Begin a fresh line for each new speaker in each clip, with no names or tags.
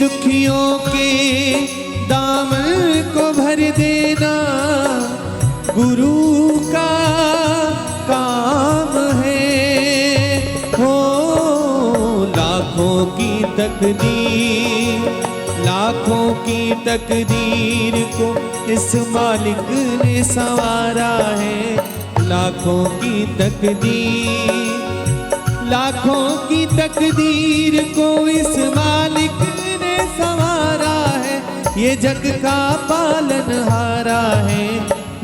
दुखियों के दामन को भर देना गुरु का काम है। हो लाखों की तकदीर को इस मालिक ने संवारा है। लाखों की तकदीर को इस मालिक ने संवारा है। ये जग का पालनहारा है।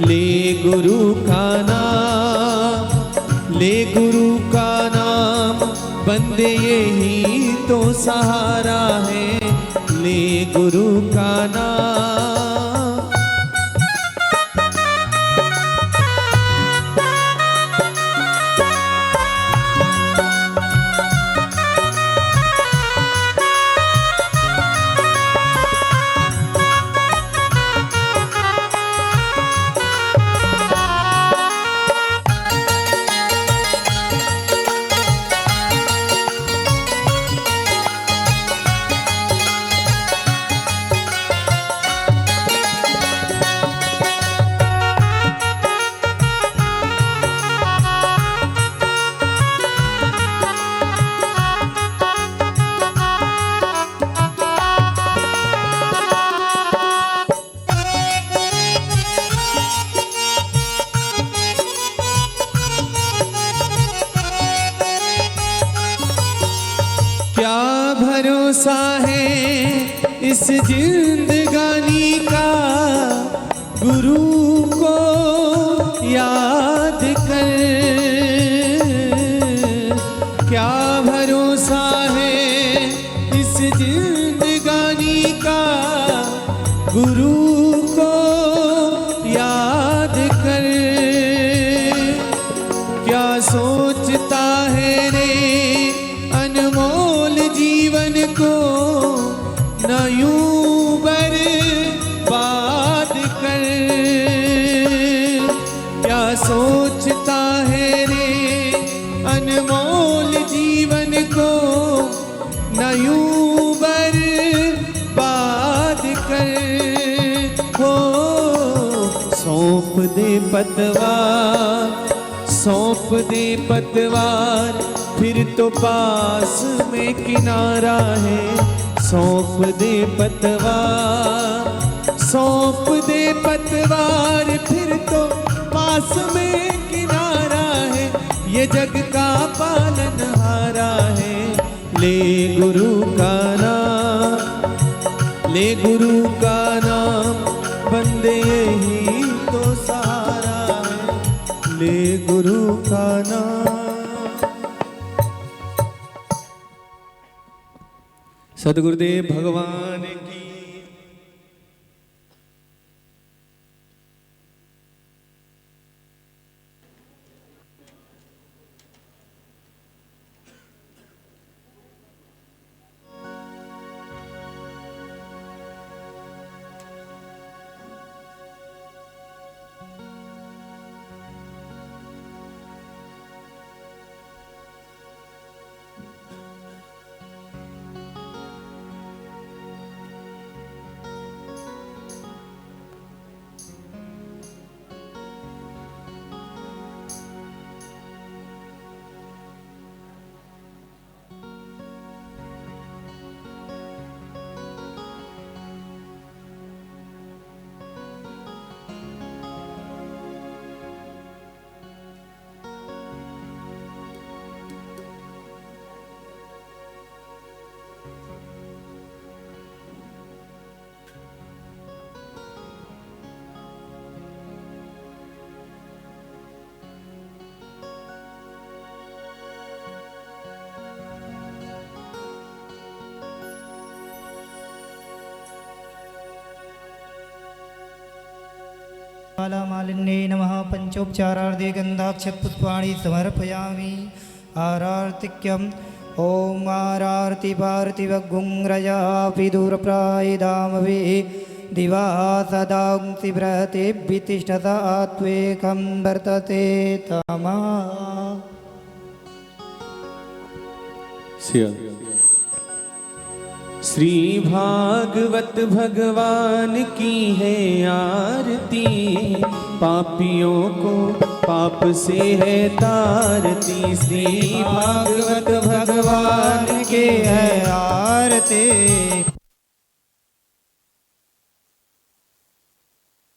ले गुरु का नाम बंदे यही तो सहारा है। ले गुरु का नाम। क्या भरोसा है इस जिंदगानी का, गुरु को याद कर। क्या भरोसा है इस जिंदगानी का, गुरु को याद कर। क्या सोचता है रे अनमोल जीवन को, न यूं बर्बाद कर। क्या सोचता है रे अनमोल जीवन को, न यूं बर्बाद कर। हो सौंप दे पतवार, फिर तो पास में किनारा है। सौंप दे पतवार, फिर तो पास में किनारा है। ये जग का पालनहारा है। ले गुरु का नाम बंदे यही तो सहारा है। ले गुरु का नाम। सद्गुरुदेव भगवान की।
मालिन्ये नमः। पंचोपचारार्धे गन्धाक्षतपुष्पाणि समर्पयामि। आरार्तिक्यम् ॐ आरार्ति पार्थिवगुङ्रजापि दूरप्रायदामवे दिवा सदांसि बृहतेभ्यः तिष्ठतात्वेकं वर्तते तमा।
श्री भागवत भगवान की है आरती, पापियों को पाप से है तारती। श्री भागवत भगवान
के है आरती।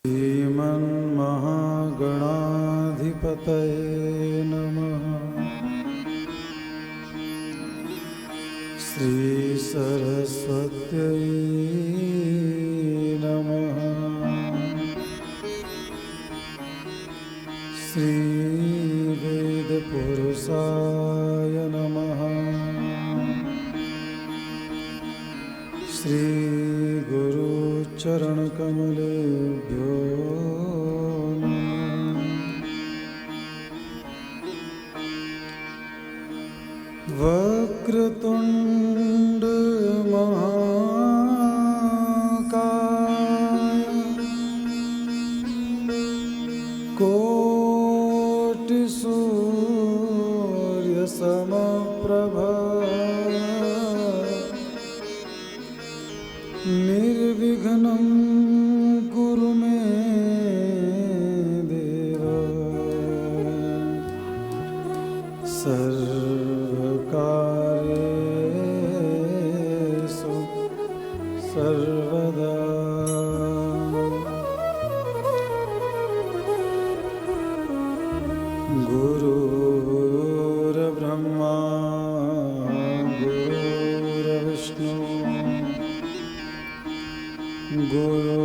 श्रीमन्महागणाधिपतये नमः। श्री सरस्वत्यै नमः। श्री वेदपुरुषाय नमः। श्री गुरुचरणकमलेभ्यो नमः। वक्रतुण्ड महाकाय कोटिसूर्यसमप्रभा निर्विघ्नं कुरु मे देव। सर्वकार्येषु सर्वदा। गुरुर्ब्रह्मा गुरुर्विष्णु गुरुर्देवो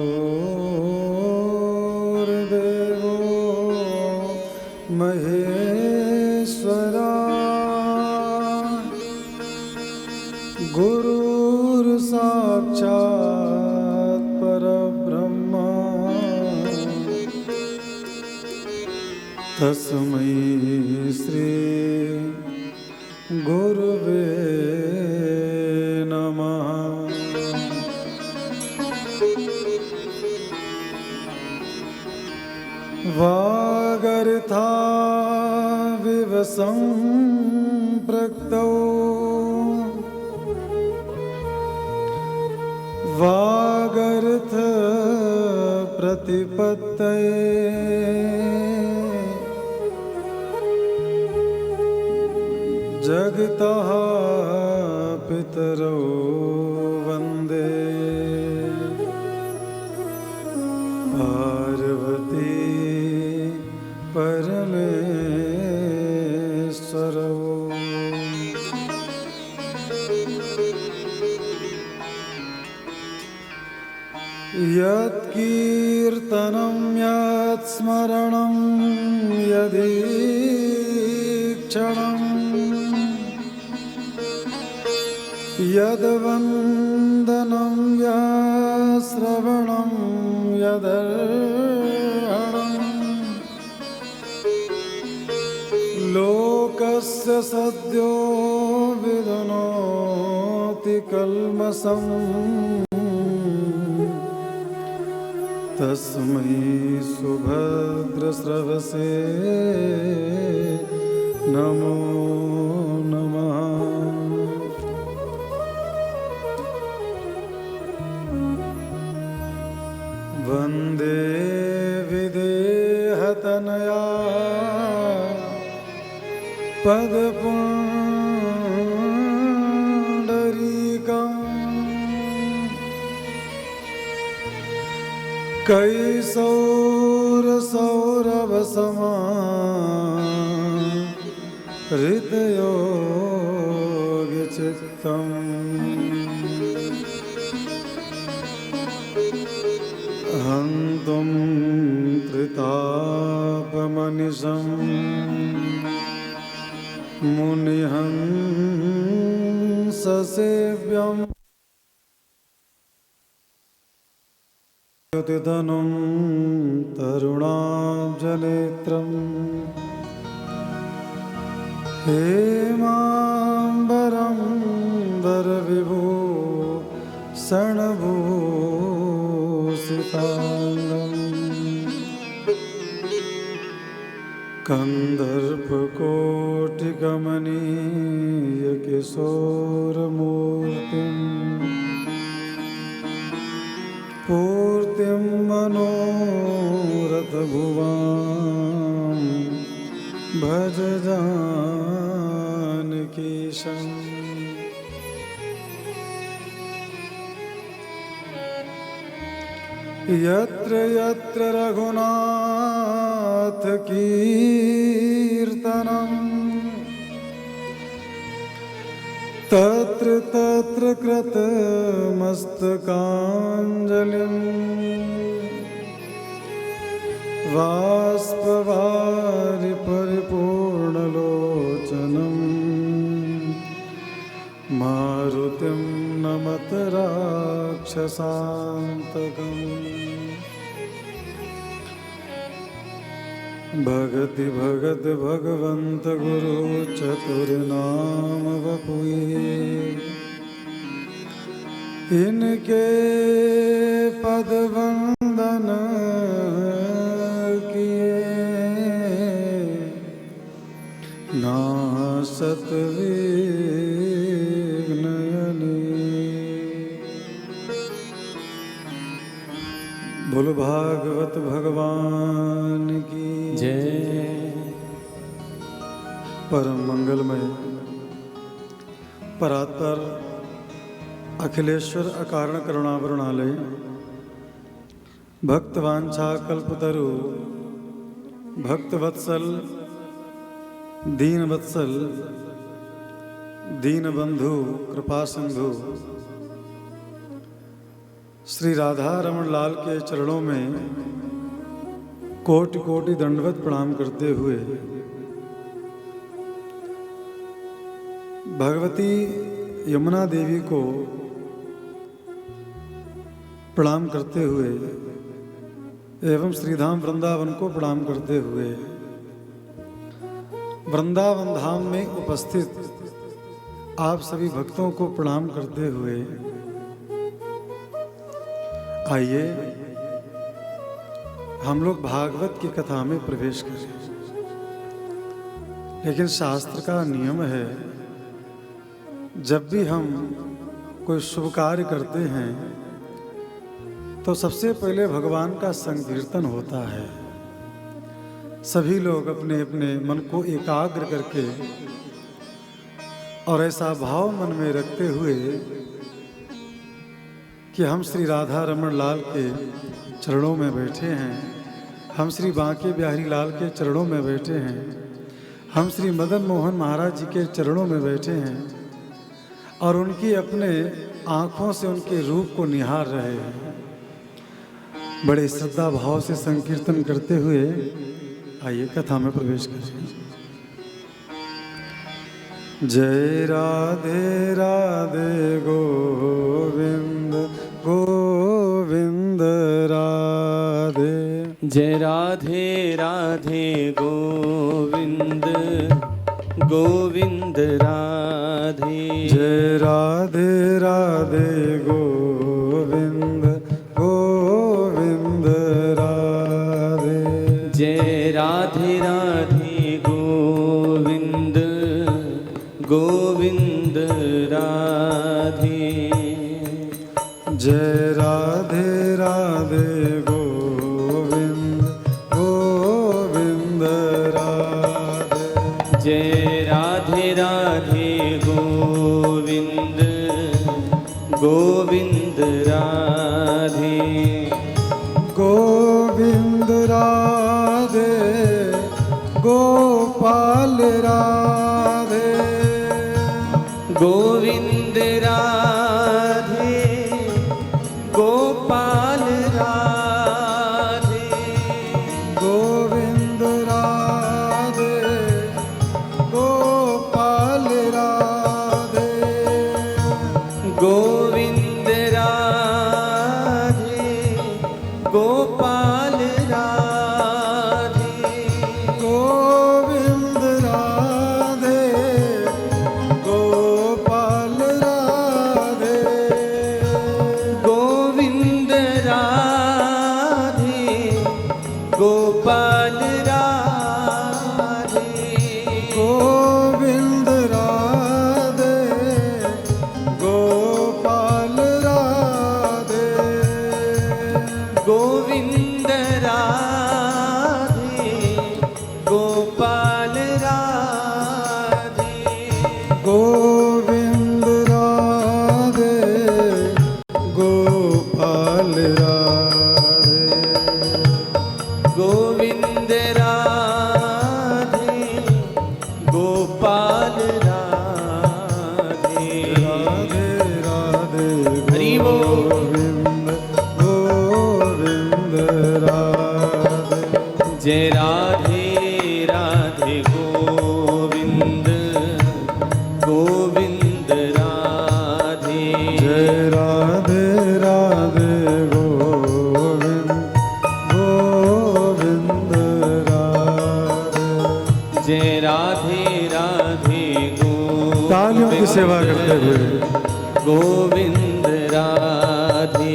महेश्वरा। गुरुर्साक्षात् परब्रह्मा तस्मै श्री गुरुवे नमः। वागर्थाविव सम्पृक्तौ वागर्थ प्रतिपत्तये जगतः पितरौ वन्दे पार्वती परमेश्वरौ। यत्कीर्तनं यत्स्मरणं यदीक्षणं यद्वन्दनं यश्रवणं यदर्हणं लोकस्य सद्यो विदुनोति कल्मषम् तस्मै सुभद्रस्रवसे नमो नमः। वन्दे विदेहतनया पदपुण्डरीकम् कैसौरसौरभसमा हृदयोगचित्तम् हन्तुं त्रितापमनिशं मुनिहंससेव्यम् युतिधनुं तरुणाब्जनेत्रं हेमाम्बरं वरविभूषणभूषिताङ्गम् कन्दर्पकोटिकमनीयकिशोरमूर्तिम् पूर्तिं मनोरथभुवां भज जानकीशम् यत्र यत्र रघुनाथ कीर्तनम् तत्र तत्र कृतमस्तकाञ्जलिं बाष्पवारि परिपूर्णलोचनं मारुतिं नमत राक्षसान्तकम् भगति भगत भगवंत गुरु चतुर्नाम वपुए इनके पद वंदन किए नासत विघ्नयनि। बोल भागवत भगवान की
जय।
परम मंगलमय परात्पर अखिलेश्वर अकारण करुणावरुणालय भक्तवांछा कल्पतरु भक्तवत्सल दीनवत्सल दीनबंधु कृपा सिंधु श्री राधा रमण लाल के चरणों में कोटि कोटि दंडवत प्रणाम करते हुए भगवती यमुना देवी को प्रणाम करते हुए एवं श्रीधाम वृंदावन को प्रणाम करते हुए वृंदावन धाम में उपस्थित आप सभी भक्तों को प्रणाम करते हुए आइए हम लोग भागवत की कथा में प्रवेश करें। लेकिन शास्त्र का नियम है जब भी हम कोई शुभ कार्य करते हैं तो सबसे पहले भगवान का संकीर्तन होता है। सभी लोग अपने अपने मन को एकाग्र करके और ऐसा भाव मन में रखते हुए कि हम श्री राधा रमण लाल के चरणों में बैठे हैं, हम श्री बांके बिहारी लाल के चरणों में बैठे हैं, हम श्री मदन मोहन महाराज जी के चरणों में बैठे हैं और उनकी अपने आँखों से उनके रूप को निहार रहे हैं। बड़े श्रद्धा भाव से संकीर्तन करते हुए आइए कथा में प्रवेश करें। जय राधे राधे गोविंद गोविंद राधे।
जय राधे राधे गोविंद गोविंद राधे।
जय राधे राधे गोविंद गोविंद राधे।
जय राधे राधे गोविंद गोविंद राधे।
जय राधे राधे गोविंद गोविंद राधे।
जय राधे राधे गोविंद गोविंद राधे।
गोविंद राधे गोपाल राधे।
गोविंद राधे गोपाल राधे।
गोविंद गोविंद राधे।
जय राधे राधे गोविंद गोविंद राधे।
जय राधे राधे गोविंद गोविंद राधे।
जय राधे राधे गोविंद।
तालियों की सेवा करते हुए
गोविंद राधे।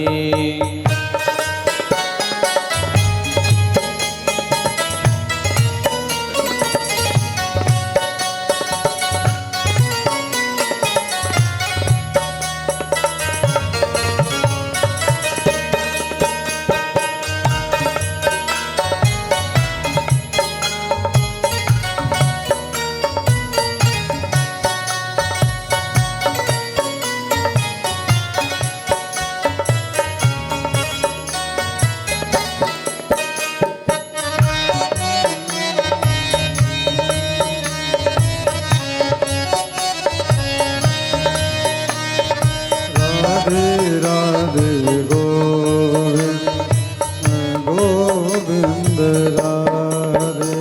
राधे राधे गोविंद गोविंद राधे।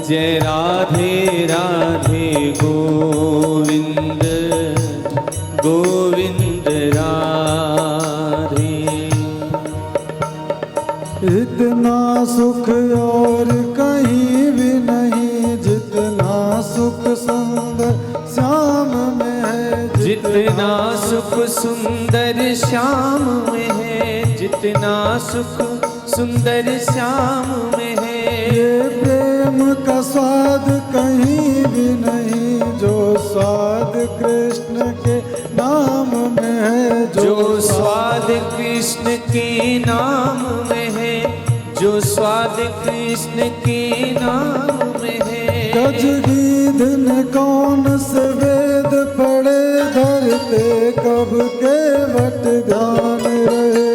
जय राधे राधे गोविंद गोविंद राधे।
इतना सुख और कहीं भी नहीं जितना सुख सुंदर श्याम में है।
जितना सुख सुंदर श्याम में है, जितना सुख सुंदर श्याम में है।
ये प्रेम का स्वाद कहीं भी नहीं जो स्वाद कृष्ण के नाम में है।
जो स्वाद कृष्ण के नाम में है, जो स्वाद कृष्ण के नाम में है।
गजगीध ने कौन से वेद पढ़े धरते कब केवट ध्यान रहे।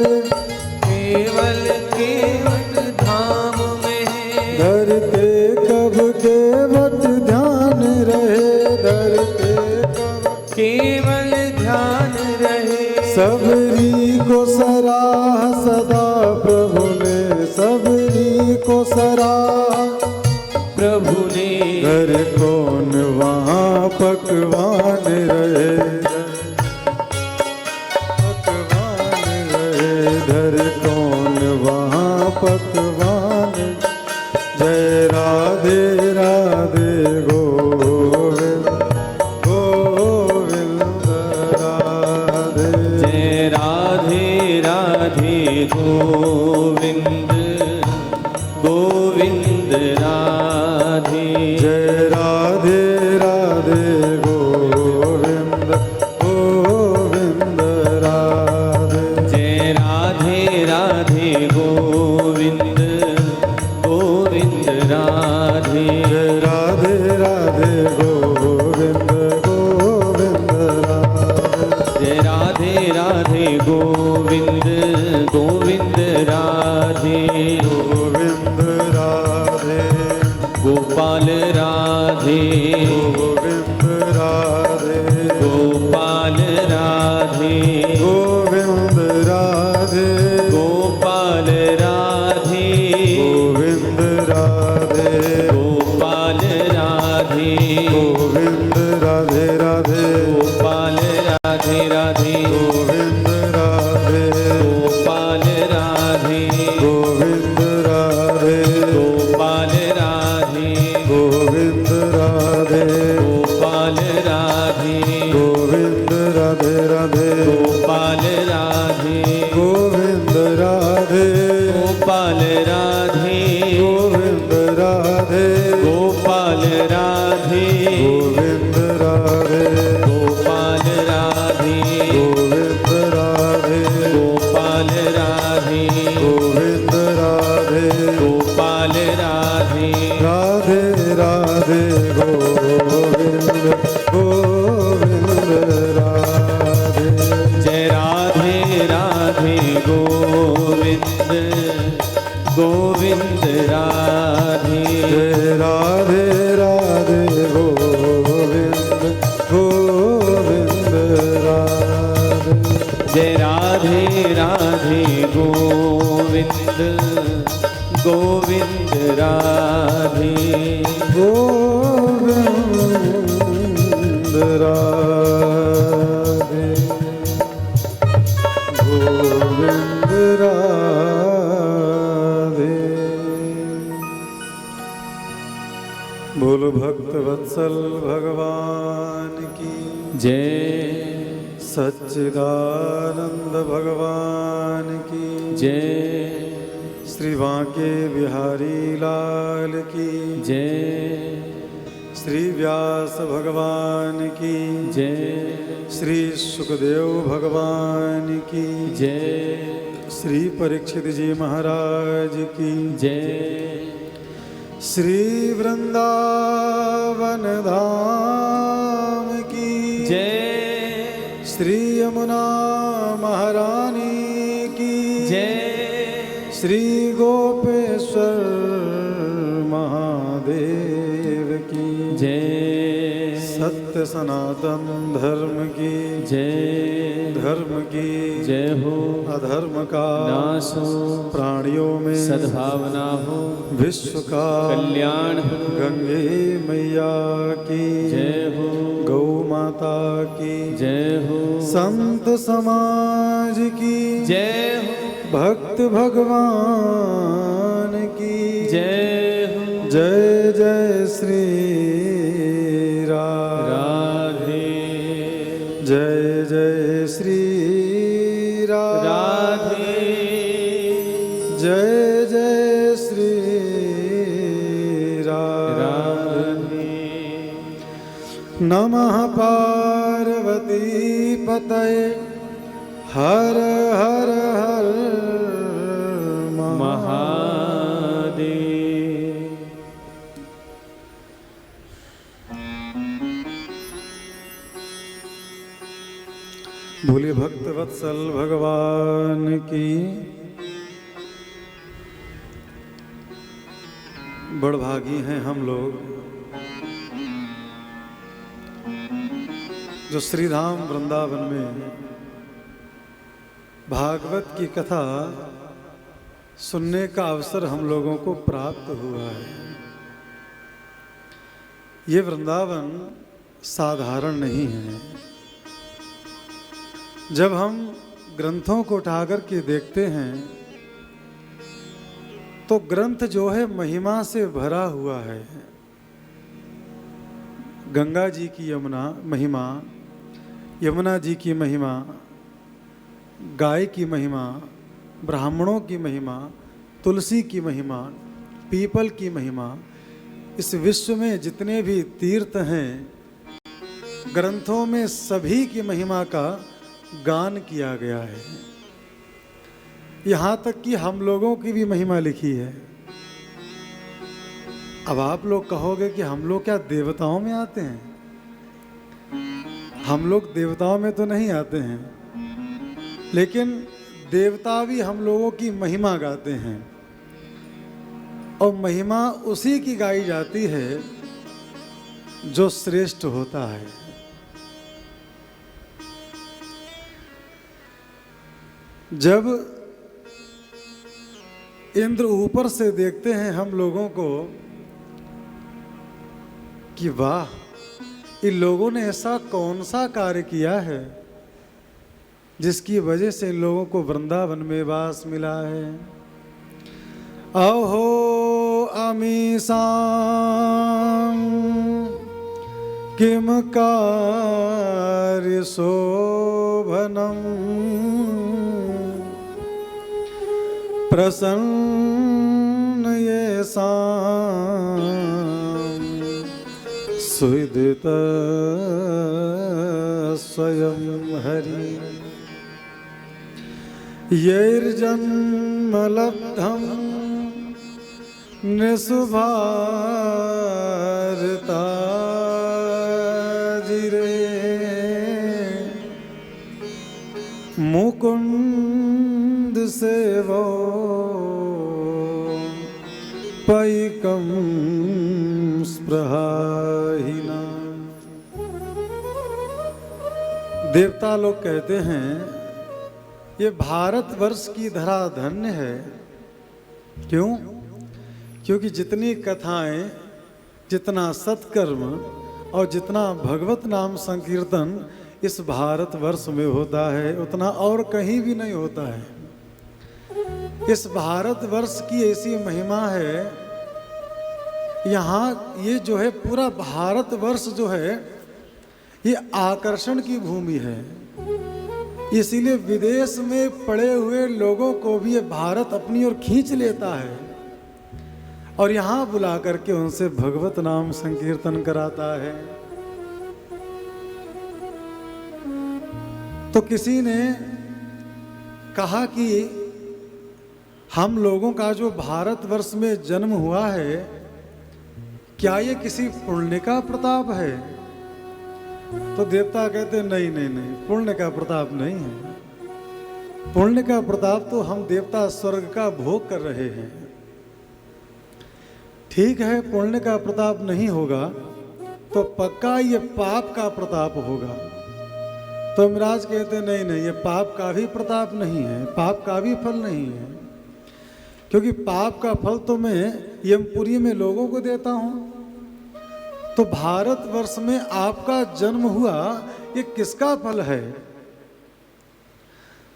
केवल केवट धाम में है।
धरते कब केवट ध्यान रहे। धरते कब
केवल ध्यान रहे।
सबरी को सराह सदा प्रभु ने। सबरी को सराह
प्रभु ने।
घर कौन वहाँ पकवान रहे। पकवान रहे घर कौन वहाँ पकवान। जय राधे राधे गोविंद गोविंद राधे।
जय राधे राधे गोविंद गोविंद राधे।
जय राधे राधे गोविंद गोविंद राधे।
जय राधे राधे गोविंद गोविंद राधे।
जय राधे राधे गोविंद गोविंद राधे।
जय राधे राधे गोविंद गोविंद राधे।
गोविंद राधे
गोपाल राधे।
गोविंद राधे
गोपाल राधे।
गोविंद राधे
गोपाल राधे।
गोविंद राधे
गोपाल राधे।
गोविंद राधे राधे
गोपाल राधे राधे।
गोविंद राधे
गोपाल राधे गोविंद गोविंद राधे
गोविंद राधे गोविंद राधे। बोल भक्त वत्सल भगवान की
जय,
सच्चिदानंद भगवान की
जय,
श्री बांके बिहारी लाल की
जय,
श्री व्यास भगवान की
जय,
श्री सुखदेव भगवान की
जय,
श्री परीक्षित जी महाराज की
जय,
श्री वृंदावन धाम की
जय,
श्री यमुना महारानी की
जय,
श्री गोपेश्वर महादेव की
जय,
सत्य सनातन धर्म की
जय,
धर्म की
जय हो,
अधर्म का
नाश हो,
प्राणियों में
सद्भावना हो,
विश्व का
कल्याण हो,
गंगे मैया की
जय हो,
गौ माता की
जय हो,
संत समाज की
जय हो,
भक्त भगवान की
जय हो,
जय जय श्री राम
राधे
जय जय श्री राम
राधे
जय जय श्री राम
राधे।
नमः पार्वती पतये हर हर हर
महादेव।
भोले भक्त वत्सल भगवान की बड़भागी हैं हम लोग जो श्रीधाम वृंदावन में भागवत की कथा सुनने का अवसर हम लोगों को प्राप्त हुआ है। ये वृंदावन साधारण नहीं है। जब हम ग्रंथों को उठाकर के देखते हैं तो ग्रंथ जो है महिमा से भरा हुआ है। गंगा जी की यमुना महिमा, यमुना जी की महिमा, गाय की महिमा, ब्राह्मणों की महिमा, तुलसी की महिमा, पीपल की महिमा, इस विश्व में जितने भी तीर्थ हैं ग्रंथों में सभी की महिमा का गान किया गया है। यहाँ तक कि हम लोगों की भी महिमा लिखी है। अब आप लोग कहोगे कि हम लोग क्या देवताओं में आते हैं? हम लोग देवताओं में तो नहीं आते हैं, लेकिन देवता भी हम लोगों की महिमा गाते हैं और महिमा उसी की गाई जाती है जो श्रेष्ठ होता है। जब इंद्र ऊपर से देखते हैं हम लोगों को कि वाह, इन लोगों ने ऐसा कौन सा कार्य किया है जिसकी वजह से इन लोगों को वृंदावन में वास मिला है। अहो अमीसां किम कार्य शोभनम् प्रसन्न येषां सुहृद स्वयं हरि यैर्जन्म लब्धं निसुभारताजिरे मुकुंद सेवो पैकं स्पृहाहिना। देवता लोग कहते हैं ये भारतवर्ष की धरा धन्य है। क्यों? क्योंकि जितनी कथाएं, जितना सत्कर्म और जितना भगवत नाम संकीर्तन इस भारतवर्ष में होता है, उतना और कहीं भी नहीं होता है। इस भारतवर्ष की ऐसी महिमा है, यहाँ ये जो है पूरा भारतवर्ष जो है ये आकर्षण की भूमि है। इसीलिए विदेश में पड़े हुए लोगों को भी ये भारत अपनी ओर खींच लेता है और यहाँ बुला करके उनसे भगवत नाम संकीर्तन कराता है। तो किसी ने कहा कि हम लोगों का जो भारतवर्ष में जन्म हुआ है, क्या ये किसी पुण्य का प्रताप है? तो देवता कहते नहीं नहीं नहीं, पुण्य का प्रताप नहीं है। पुण्य का प्रताप तो हम देवता स्वर्ग का भोग कर रहे हैं। ठीक है, पुण्य का प्रताप नहीं होगा तो पक्का ये पाप का प्रताप होगा। तो महाराज कहते नहीं नहीं, ये पाप का भी प्रताप नहीं है, पाप का भी फल नहीं है, क्योंकि पाप का फल तो मैं यमपुरी में लोगों को देता हूं। तो भारतवर्ष में आपका जन्म हुआ, ये किसका फल है?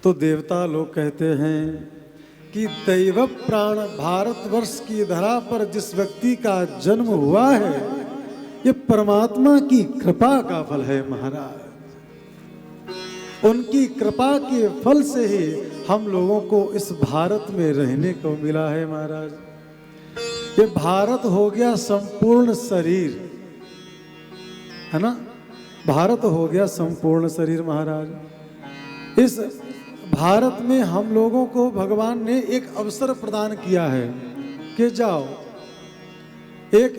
तो देवता लोग कहते हैं कि दैव प्राण भारतवर्ष की धरा पर जिस व्यक्ति का जन्म हुआ है, ये परमात्मा की कृपा का फल है महाराज। उनकी कृपा के फल से ही हम लोगों को इस भारत में रहने को मिला है महाराज। ये भारत हो गया संपूर्ण शरीर, है ना? भारत हो गया संपूर्ण शरीर महाराज। इस भारत में हम लोगों को भगवान ने एक अवसर प्रदान किया है कि जाओ, एक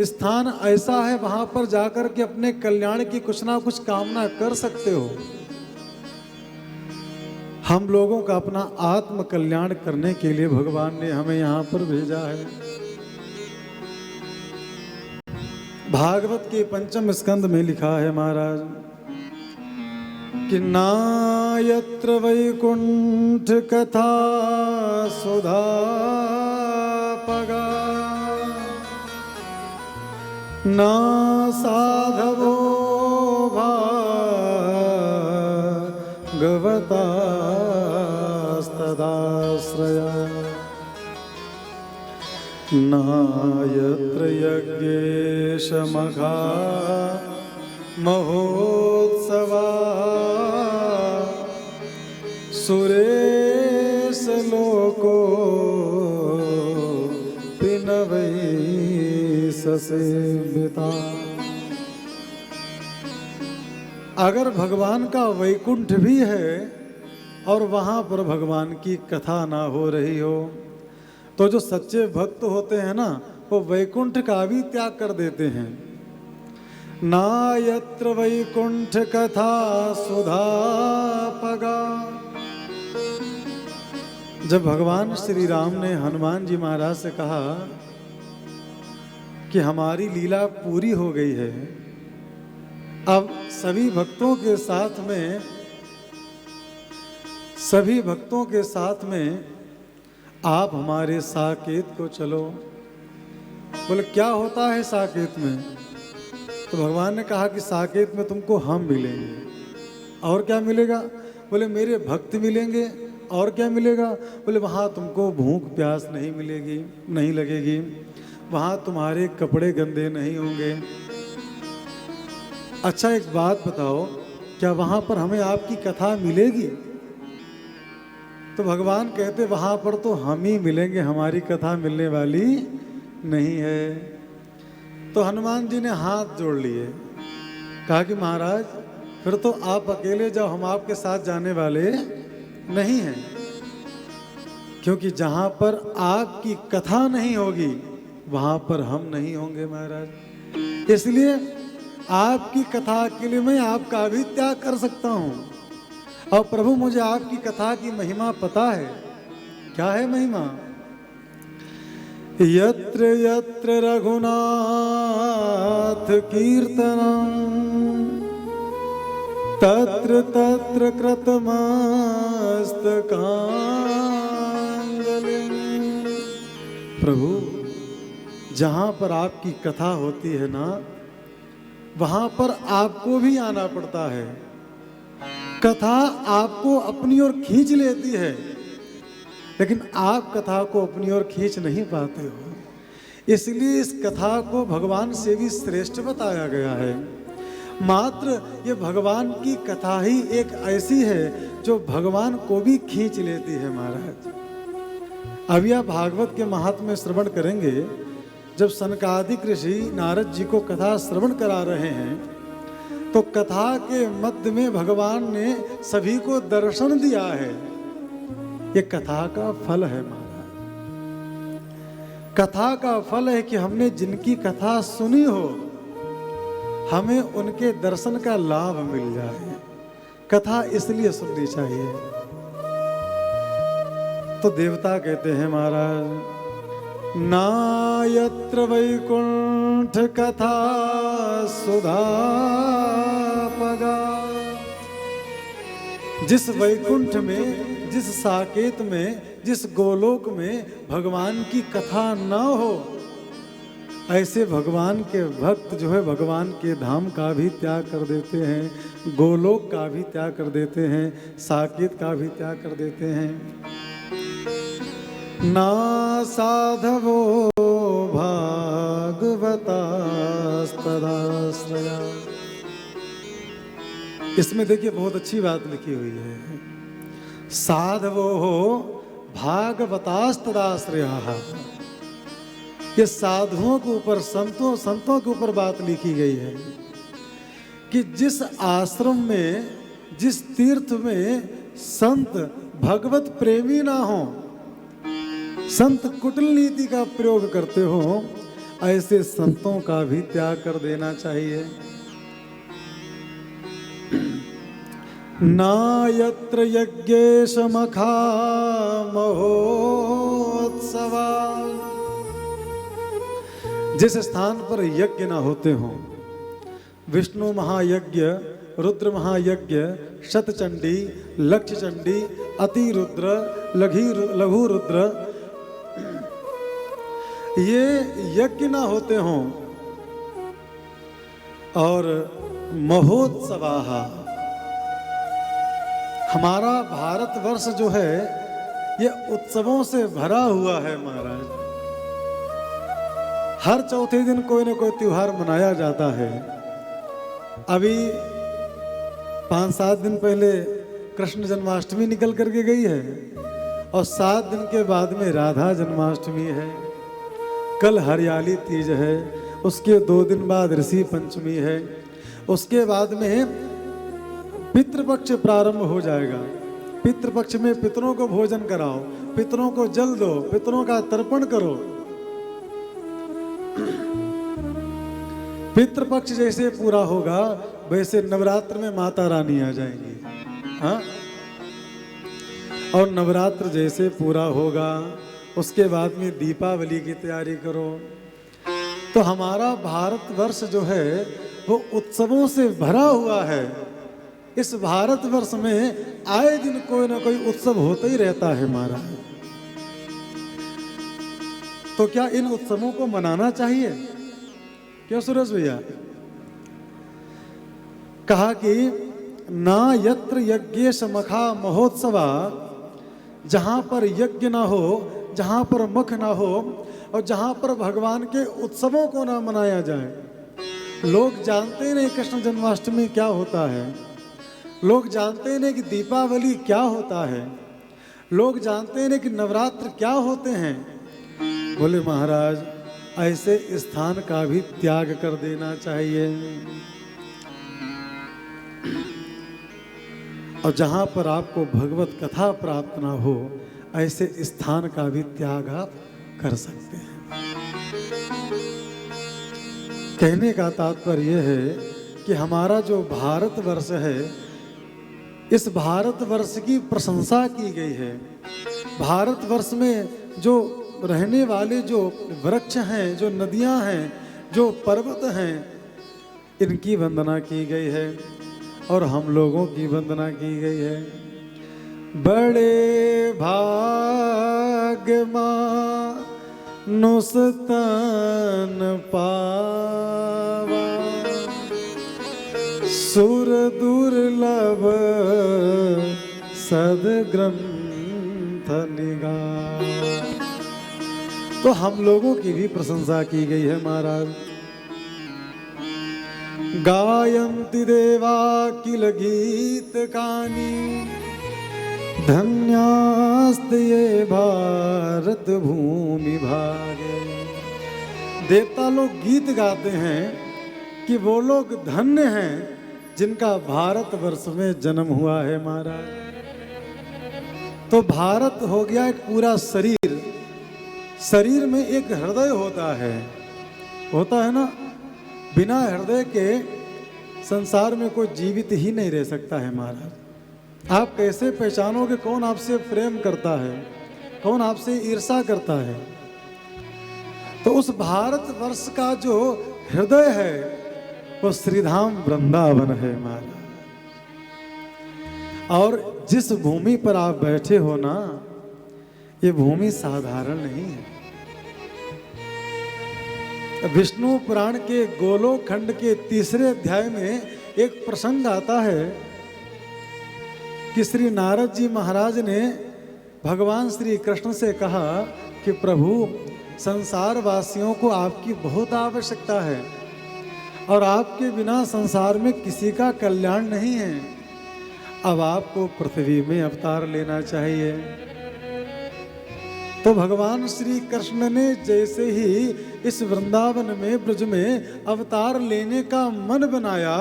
स्थान ऐसा है वहां पर जाकर के अपने कल्याण की कुछ ना कुछ कामना कर सकते हो। हम लोगों का अपना आत्म कल्याण करने के लिए भगवान ने हमें यहाँ पर भेजा है। भागवत के 5वें स्कंद में लिखा है महाराज कि नायत्र वैकुंठ कथा सुधा पगा ना साधवो भगवता तदाश्रया नायत्र यज्ञेशमघा महोत्सवा सुरेश लोको पिनवै ससेविता। अगर भगवान का वैकुंठ भी है और वहाँ पर भगवान की कथा ना हो रही हो, तो जो सच्चे भक्त होते हैं ना, वो वैकुंठ का भी त्याग कर देते हैं। नायत्र वैकुंठ कथा सुधा पगा। जब भगवान श्री राम ने हनुमान जी महाराज से कहा कि हमारी लीला पूरी हो गई है, अब सभी भक्तों के साथ में आप हमारे साकेत को चलो। बोले क्या होता है साकेत में? तो भगवान ने कहा कि साकेत में तुमको हम मिलेंगे। और क्या मिलेगा? बोले मेरे भक्त मिलेंगे। और क्या मिलेगा? बोले वहाँ तुमको भूख प्यास नहीं मिलेगी, नहीं लगेगी, वहाँ तुम्हारे कपड़े गंदे नहीं होंगे। अच्छा एक बात बताओ, क्या वहाँ पर हमें आपकी कथा मिलेगी? तो भगवान कहते वहाँ पर तो हम ही मिलेंगे, हमारी कथा मिलने वाली नहीं है। तो हनुमान जी ने हाथ जोड़ लिए, कहा कि महाराज फिर तो आप अकेले जाओ, हम आपके साथ जाने वाले नहीं हैं, क्योंकि जहाँ पर आपकी कथा नहीं होगी वहाँ पर हम नहीं होंगे महाराज। इसलिए आपकी कथा के लिए मैं आपका भी त्याग कर सकता हूँ। और प्रभु मुझे आपकी कथा की महिमा पता है। क्या है महिमा? यत्र यत्र रघुनाथ कीर्तनम तत्र तत्र कृतमस्तकांजलिं। प्रभु, जहाँ पर आपकी कथा होती है ना, वहाँ पर आपको भी आना पड़ता है। कथा आपको अपनी ओर खींच लेती है, लेकिन आप कथा को अपनी ओर खींच नहीं पाते हो। इसलिए इस कथा को भगवान से भी श्रेष्ठ बताया गया है। मात्र ये भगवान की कथा ही एक ऐसी है जो भगवान को भी खींच लेती है महाराज। अभी आप भागवत के महात्म्य श्रवण करेंगे। जब सनकादिक ऋषि नारद जी को कथा श्रवण करा रहे हैं, तो कथा के मध्य में भगवान ने सभी को दर्शन दिया है। ये कथा का फल है महाराज। कथा का फल है कि हमने जिनकी कथा सुनी हो, हमें उनके दर्शन का लाभ मिल जाए। कथा इसलिए सुननी चाहिए। तो देवता कहते हैं महाराज, नायत्र वैकुंठ कथा सुधा पगा। जिस वैकुंठ में, जिस साकेत में, जिस गोलोक में भगवान की कथा ना हो, ऐसे भगवान के भक्त जो है भगवान के धाम का भी त्याग कर देते हैं, गोलोक का भी त्याग कर देते हैं, साकेत का भी त्याग कर देते हैं। ना साधवो भागवतास्तदाश्रया। इसमें देखिए बहुत अच्छी बात लिखी हुई है। साधवो भागवतास्तदाश्रया। ये साधुओं के ऊपर, संतों के ऊपर बात लिखी गई है कि जिस आश्रम में, जिस तीर्थ में संत भगवत प्रेमी ना हो, संत कुटिल नीति का प्रयोग करते हो, ऐसे संतों का भी त्याग कर देना चाहिए। ना यत्र यज्ञेश मखा महोत्सवा। जिस स्थान पर यज्ञ ना होते हों, विष्णु महायज्ञ, रुद्र महायज्ञ, शतचंडी, लक्ष्य चंडी, अति रुद्र, लघु रुद्र, ये यज्ञ ना होते हों, और महोत्सवाहा। हमारा भारतवर्ष जो है ये उत्सवों से भरा हुआ है महाराज। हर चौथे दिन कोई ना कोई त्योहार मनाया जाता है। अभी 5-7 दिन पहले कृष्ण जन्माष्टमी निकल करके गई है, और 7 दिन के बाद में राधा जन्माष्टमी है। कल हरियाली तीज है, उसके 2 दिन बाद ऋषि पंचमी है, उसके बाद में पितृपक्ष प्रारंभ हो जाएगा। पितृपक्ष में पितरों को भोजन कराओ, पितरों को जल दो, पितरों का तर्पण करो। पितृपक्ष जैसे पूरा होगा, वैसे नवरात्र में माता रानी आ जाएंगी। हाँ, और नवरात्र जैसे पूरा होगा, उसके बाद में दीपावली की तैयारी करो। तो हमारा भारतवर्ष जो है वो उत्सवों से भरा हुआ है। इस भारतवर्ष में आए दिन कोई ना कोई उत्सव होता ही रहता है महाराज। तो क्या इन उत्सवों को मनाना चाहिए? क्यों सुरेश भैया? कहा कि ना यत्र यज्ञेश मखा महोत्सवा। जहां पर यज्ञ ना हो, जहां पर मख ना हो, और जहां पर भगवान के उत्सवों को ना मनाया जाए। लोग जानते ही नहीं कृष्ण जन्माष्टमी क्या होता है, लोग जानते ही नहीं कि दीपावली क्या होता है, लोग जानते ही नहीं कि नवरात्र क्या होते हैं। बोले महाराज, ऐसे स्थान का भी त्याग कर देना चाहिए। और जहां पर आपको भगवत कथा प्राप्त ना हो, ऐसे स्थान का भी त्याग आप कर सकते हैं। कहने का तात्पर्य यह है कि हमारा जो भारतवर्ष है, इस भारतवर्ष की प्रशंसा की गई है। भारतवर्ष में जो रहने वाले जो वृक्ष हैं, जो नदियां हैं, जो पर्वत हैं, इनकी वंदना की गई है। और हम लोगों की वंदना की गई है। बड़े भाग्य मानुस्तन पावा, सुर दुर्लभ सदग्रंथ निगाह। तो हम लोगों की भी प्रशंसा की गई है महाराज। गायन्ति देवा किल गीत कानी, धन्यास्ते ये भारत भूमि भागे। देवता लोग गीत गाते हैं कि वो लोग धन्य हैं जिनका भारत वर्ष में जन्म हुआ है महाराज। तो भारत हो गया एक पूरा शरीर, शरीर में एक हृदय होता है ना। बिना हृदय के संसार में कोई जीवित ही नहीं रह सकता है महाराज। आप कैसे पहचानोगे कौन आपसे प्रेम करता है, कौन आपसे ईर्ष्या करता है? तो उस भारत वर्ष का जो हृदय है वो श्रीधाम वृंदावन है महाराज। और जिस भूमि पर आप बैठे हो ना, ये भूमि साधारण नहीं है। विष्णु पुराण के गोलोक खंड के 3रे अध्याय में एक प्रसंग आता है कि श्री नारद जी महाराज ने भगवान श्री कृष्ण से कहा कि प्रभु, संसार वासियों को आपकी बहुत आवश्यकता है और आपके बिना संसार में किसी का कल्याण नहीं है। अब आपको पृथ्वी में अवतार लेना चाहिए। तो भगवान श्री कृष्ण ने जैसे ही इस वृंदावन में, ब्रज में अवतार लेने का मन बनाया,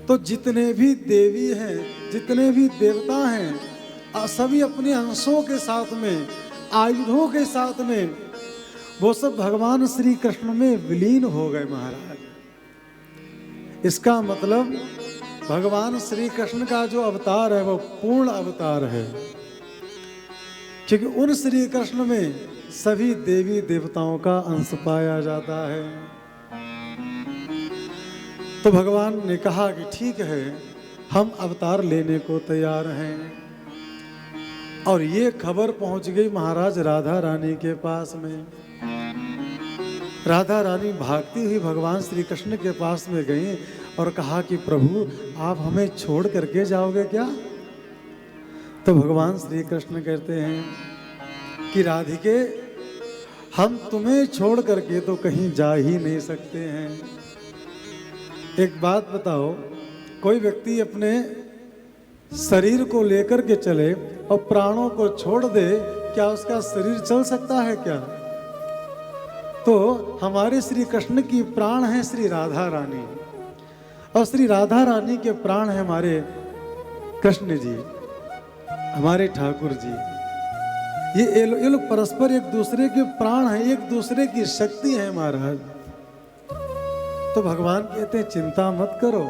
तो जितने भी देवी हैं, जितने भी देवता हैं, सभी अपने अंशों के साथ में, आयुधों के साथ में, वो सब भगवान श्री कृष्ण में विलीन हो गए महाराज। इसका मतलब भगवान श्री कृष्ण का जो अवतार है वो पूर्ण अवतार है, क्योंकि उन श्री कृष्ण में सभी देवी देवताओं का अंश पाया जाता है। तो भगवान ने कहा कि ठीक है, हम अवतार लेने को तैयार हैं। और ये खबर पहुंच गई महाराज राधा रानी के पास में। राधा रानी भागती हुई भगवान श्री कृष्ण के पास में गई और कहा कि प्रभु, आप हमें छोड़ करके जाओगे क्या? तो भगवान श्री कृष्ण कहते हैं कि राधिके, हम तुम्हें छोड़ करके तो कहीं जा ही नहीं सकते हैं। एक बात बताओ, कोई व्यक्ति अपने शरीर को लेकर के चले और प्राणों को छोड़ दे, क्या उसका शरीर चल सकता है क्या? तो हमारे श्री कृष्ण की प्राण है श्री राधा रानी, और श्री राधा रानी के प्राण है हमारे कृष्ण जी, हमारे ठाकुर जी। ये लोग परस्पर एक दूसरे के प्राण हैं, एक दूसरे की शक्ति है महाराज। तो भगवान कहते हैं चिंता मत करो,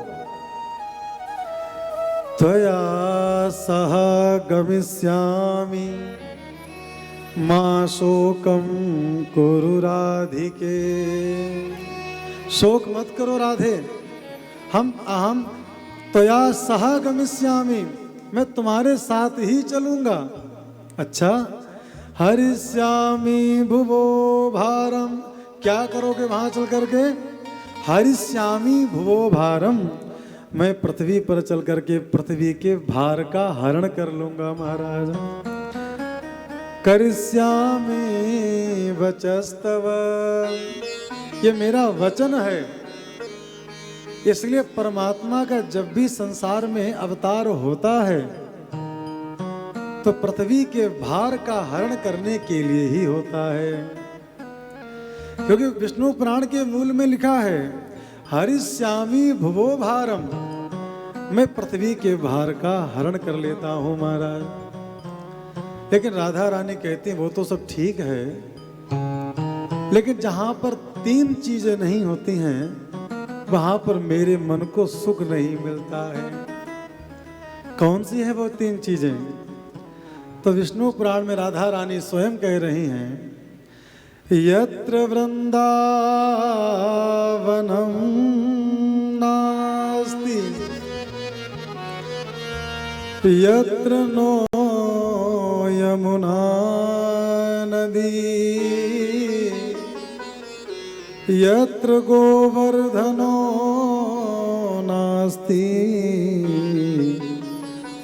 त्वया सह गमिष्यामि मा शोकं कुरु राधिके। शोक मत करो राधे, हम त्वया सह गमिष्यामि, मैं तुम्हारे साथ ही चलूंगा। अच्छा, हरिष्यामि भुवो भारम, क्या करोगे वहां चल करके? हरिष्यामि भुवो भारम, मैं पृथ्वी पर चल करके पृथ्वी के भार का हरण कर लूंगा महाराज। करिष्यामि वचस्तव, ये मेरा वचन है। इसलिए परमात्मा का जब भी संसार में अवतार होता है तो पृथ्वी के भार का हरण करने के लिए ही होता है, क्योंकि विष्णु पुराण के मूल में लिखा है हरिष्यामि भुवो भारम, मैं पृथ्वी के भार का हरण कर लेता हूं महाराज। लेकिन राधा रानी कहती हैं वो तो सब ठीक है, लेकिन जहां पर 3 चीजें नहीं होती हैं वहां पर मेरे मन को सुख नहीं मिलता है। कौन सी है वो 3 चीजें? तो विष्णु पुराण में राधा रानी स्वयं कह रही हैं, यत्र वृंदावनम नास्ति यत्र नो यमुना नदी यत्र गोवर्धनो नास्ति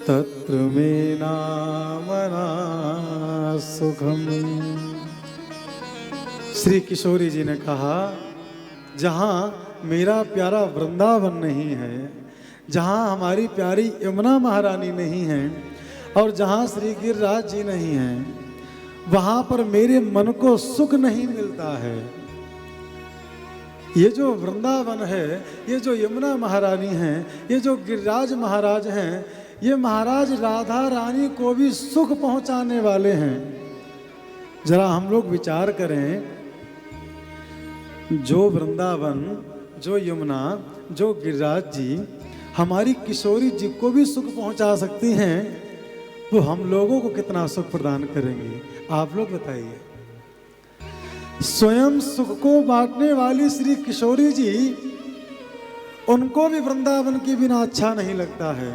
तत्र मे नामना सुखम। श्री किशोरी जी ने कहा, जहाँ मेरा प्यारा वृंदावन नहीं है, जहाँ हमारी प्यारी यमुना महारानी नहीं है और जहाँ श्री गिरिराज जी नहीं हैं, वहाँ पर मेरे मन को सुख नहीं मिलता है। ये जो वृंदावन है, ये जो यमुना महारानी हैं, ये जो गिरिराज महाराज हैं, ये महाराज राधा रानी को भी सुख पहुँचाने वाले हैं। जरा हम लोग विचार करें, जो वृंदावन, जो यमुना, जो गिरिराज जी हमारी किशोरी जी को भी सुख पहुंचा सकती हैं, तो हम लोगों को कितना सुख प्रदान करेंगी, आप लोग बताइए। स्वयं सुख को बांटने वाली श्री किशोरी जी, उनको भी वृंदावन के बिना अच्छा नहीं लगता है,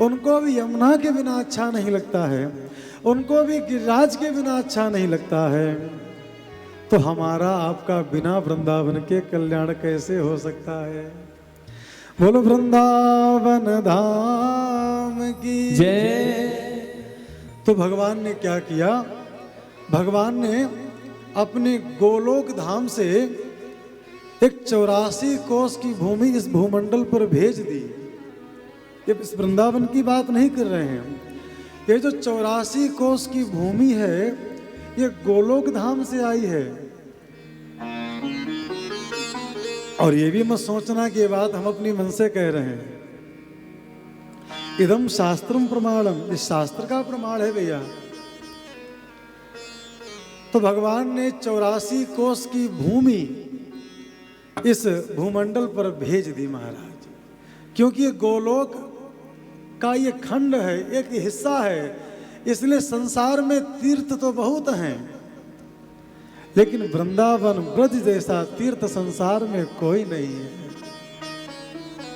उनको भी यमुना के बिना अच्छा नहीं लगता है, उनको भी गिरिराज के बिना अच्छा नहीं लगता है, तो हमारा आपका बिना वृंदावन के कल्याण कैसे हो सकता है। बोलो वृंदावन धाम की
जय।
तो भगवान ने क्या किया, भगवान ने अपने गोलोक धाम से एक 84 कोस की भूमि इस भूमंडल पर भेज दी। ये इस वृंदावन की बात नहीं कर रहे हैं, ये जो 84 कोस की भूमि है, ये गोलोक धाम से आई है। और ये भी मत सोचना कि ये बात हम अपनी मन से कह रहे हैं। इदम शास्त्रम प्रमाणम, इस शास्त्र का प्रमाण है भैया। तो भगवान ने 84 कोस की भूमि इस भूमंडल पर भेज दी महाराज, क्योंकि ये गोलोक का ये खंड है, एक हिस्सा है, इसलिए संसार में तीर्थ तो बहुत हैं, लेकिन वृंदावन ब्रज जैसा तीर्थ संसार में कोई नहीं है।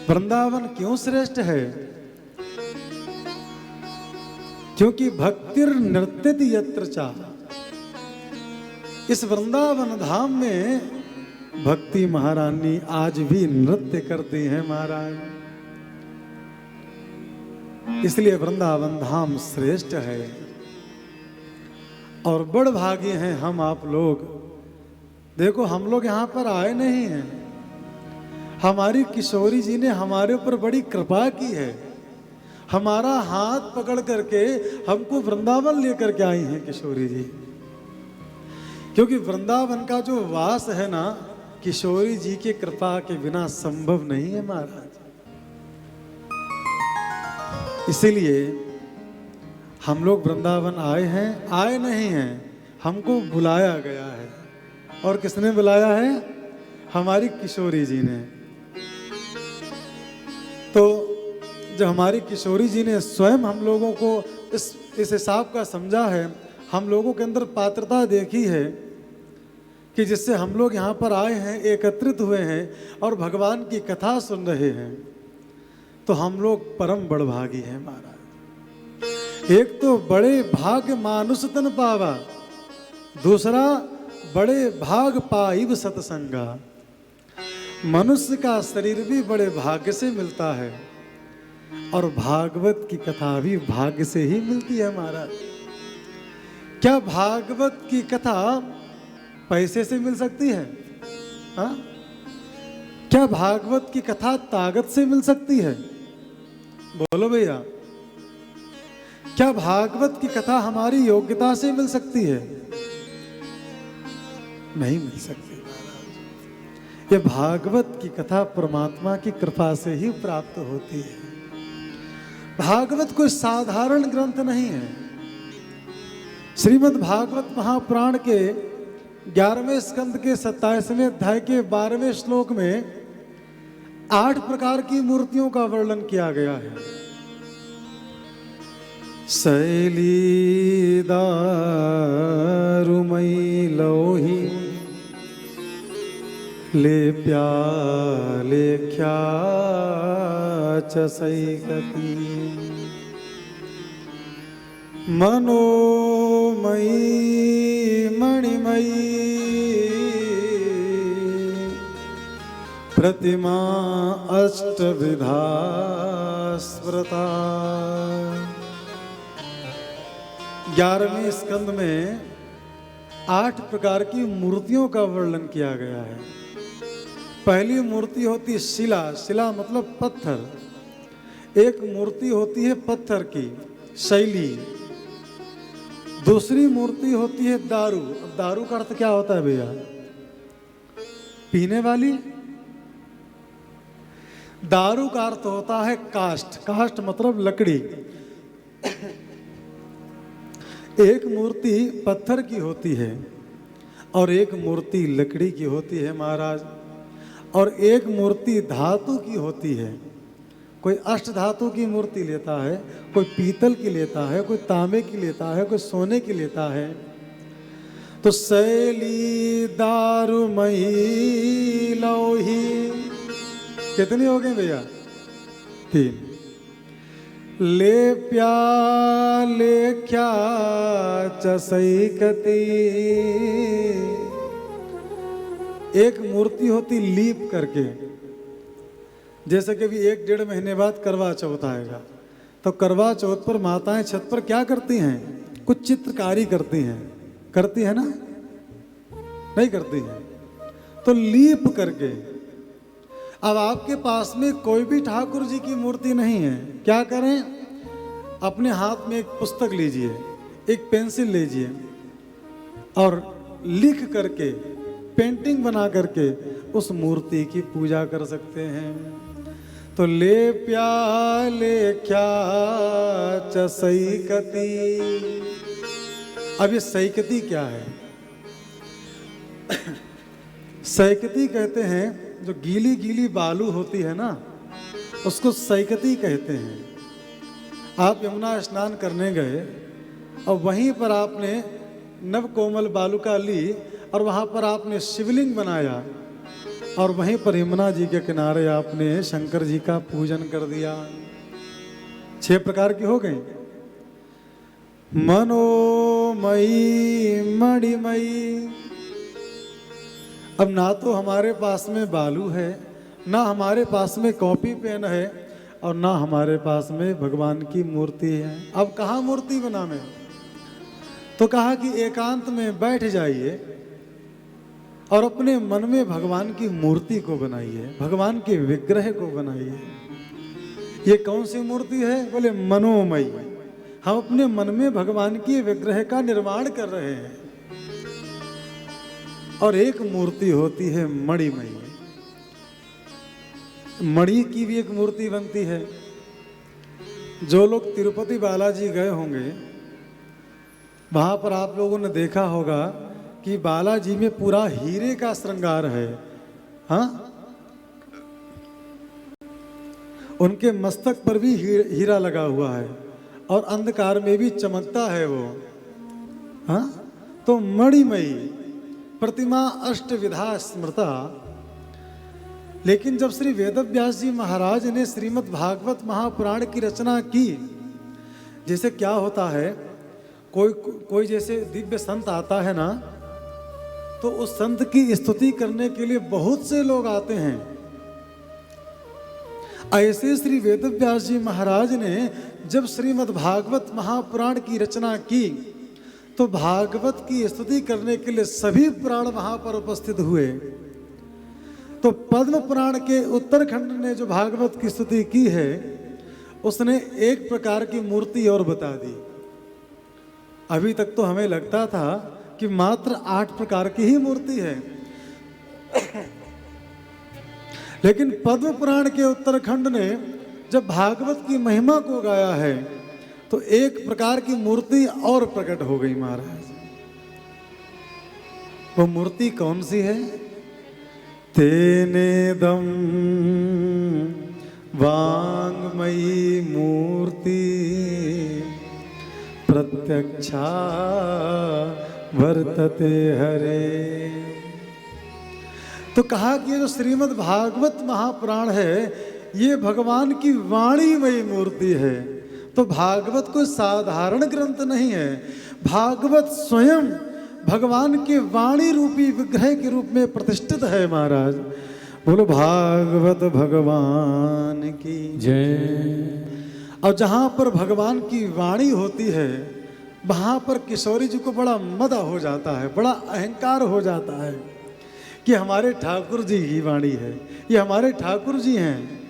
वृंदावन क्यों श्रेष्ठ है? क्योंकि भक्तिर नृत्यत यत्र चा, इस वृंदावन धाम में भक्ति महारानी आज भी नृत्य करती हैं महाराज, इसलिए वृंदावन धाम श्रेष्ठ है। और बड़ भागी हैं हम आप लोग। देखो, हम लोग यहाँ पर आए नहीं हैं, हमारी किशोरी जी ने हमारे ऊपर बड़ी कृपा की है, हमारा हाथ पकड़ करके हमको वृंदावन लेकर के आई हैं किशोरी जी। क्योंकि वृंदावन का जो वास है ना, किशोरी जी की कृपा के बिना संभव नहीं है महाराज। इसीलिए हम लोग वृंदावन आए हैं, आए नहीं हैं, हमको बुलाया गया है। और किसने बुलाया है? हमारी किशोरी जी ने। तो जब हमारी किशोरी जी ने स्वयं हम लोगों को इस हिसाब का समझा है, हम लोगों के अंदर पात्रता देखी है कि जिससे हम लोग यहाँ पर आए हैं, एकत्रित हुए हैं और भगवान की कथा सुन रहे हैं, तो हम लोग परम बड़भागी हैं महाराज। एक तो बड़े भाग मानुष तन पावा, दूसरा बड़े भाग पाइब सत्संगा। मनुष्य का शरीर भी बड़े भाग्य से मिलता है और भागवत की कथा भी भाग्य से ही मिलती है महाराज। क्या भागवत की कथा पैसे से मिल सकती है? हाँ? क्या भागवत की कथा ताकत से मिल सकती है? बोलो भैया। क्या भागवत की कथा हमारी योग्यता से मिल सकती है? नहीं मिल सकती। ये भागवत की कथा परमात्मा की कृपा से ही प्राप्त होती है। भागवत कोई साधारण ग्रंथ नहीं है। श्रीमद् भागवत महापुराण के 11वें स्कंद के 27वें अध्याय के 12वें श्लोक में 8 प्रकार की मूर्तियों का वर्णन किया गया है। शैली दारुमयी लोही लेप्या लेख्या च सैकती मनोमयी मणिमयी प्रतिमा अष्टविधा स्मृता। 11वें स्कंद में 8 प्रकार की मूर्तियों का वर्णन किया गया है। पहली मूर्ति होती है शिला, शिला मतलब पत्थर। एक मूर्ति होती है पत्थर की शैली। दूसरी मूर्ति होती है दारू। अब दारू का अर्थ क्या होता है भैया? पीने वाली। दारू का अर्थ होता है काष्ठ। काष्ठ मतलब लकड़ी। एक मूर्ति पत्थर की होती है और एक मूर्ति लकड़ी की होती है महाराज, और एक मूर्ति धातु की होती है। कोई अष्ट धातु की मूर्ति लेता है, कोई पीतल की लेता है, कोई तांबे की लेता है, कोई सोने की लेता है। तो शैली दारुमयी लौही कितनी हो गई भैया? 3। ले प्यालेख्या चसैकती। एक मूर्ति होती लीप करके, जैसे कि अभी 1-1.5 महीने बाद करवा चौथ आएगा, तो करवा चौथ पर माताएं छत पर क्या करती हैं? कुछ चित्रकारी करती हैं। करती है ना? नहीं करती हैं? तो लीप करके। अब आपके पास में कोई भी ठाकुर जी की मूर्ति नहीं है, क्या करें? अपने हाथ में एक पुस्तक लीजिए, एक पेंसिल लीजिए और लिख करके, पेंटिंग बना करके उस मूर्ति की पूजा कर सकते हैं। तो ले प्यालेख्या च सैकती। अब ये सैकती क्या है? सैकती कहते हैं जो गीली गीली बालू होती है ना, उसको सैकती कहते हैं। आप यमुना स्नान करने गए और वहीं पर आपने नव कोमल बालुका ली और वहाँ पर आपने शिवलिंग बनाया और वहीं पर यमुना जी के किनारे आपने शंकर जी का पूजन कर दिया। 6 प्रकार की हो गई। मनोमयी मणिमयी। अब ना तो हमारे पास में बालू है, ना हमारे पास में कॉपी पेन है, और ना हमारे पास में भगवान की मूर्ति है। अब कहाँ मूर्ति बनावे? तो कहा कि एकांत में बैठ जाइए और अपने मन में भगवान की मूर्ति को बनाइए, भगवान के विग्रह को बनाइए। ये कौन सी मूर्ति है? बोले मनोमयी। हम अपने मन में भगवान के विग्रह का निर्माण कर रहे हैं। और एक मूर्ति होती है मणिमयी। मणि की भी एक मूर्ति बनती है। जो लोग तिरुपति बालाजी गए होंगे, वहां पर आप लोगों ने देखा होगा कि बालाजी में पूरा हीरे का श्रृंगार है। हाँ, उनके मस्तक पर भी हीरा लगा हुआ है और अंधकार में भी चमकता है वो। हाँ, तो मणिमयी प्रतिमा अष्टविधा स्मृता। लेकिन जब श्री वेदव्यास जी महाराज ने श्रीमद् भागवत महापुराण की रचना की, जैसे क्या होता है, कोई जैसे दिव्य संत आता है ना, तो उस संत की स्तुति करने के लिए बहुत से लोग आते हैं। ऐसे श्री वेदव्यास जी महाराज ने जब श्रीमद् भागवत महापुराण की रचना की, तो भागवत की स्तुति करने के लिए सभी पुराण वहां पर उपस्थित हुए। तो पद्म पुराण के उत्तरखंड ने जो भागवत की स्तुति की है, उसने एक प्रकार की मूर्ति और बता दी। अभी तक तो हमें लगता था कि मात्र 8 प्रकार की ही मूर्ति है, लेकिन पद्म पुराण के उत्तरखंड ने जब भागवत की महिमा को गाया है, तो एक प्रकार की मूर्ति और प्रकट हो गई महाराज। वो मूर्ति कौन सी है? तेनेदम वांगमयी मूर्ति प्रत्यक्षा वर्तते हरे। तो कहा कि ये जो श्रीमद् भागवत महापुराण है, ये भगवान की वाणीमयी मूर्ति है, तो भागवत कोई साधारण ग्रंथ नहीं है। भागवत स्वयं भगवान के वाणी रूपी विग्रह के रूप में प्रतिष्ठित है महाराज। बोलो भागवत भगवान की
जय।
और जहाँ पर भगवान की वाणी होती है वहाँ पर किशोरी जी को बड़ा मदा हो जाता है, बड़ा अहंकार हो जाता है कि हमारे ठाकुर जी की वाणी है, ये हमारे ठाकुर जी हैं।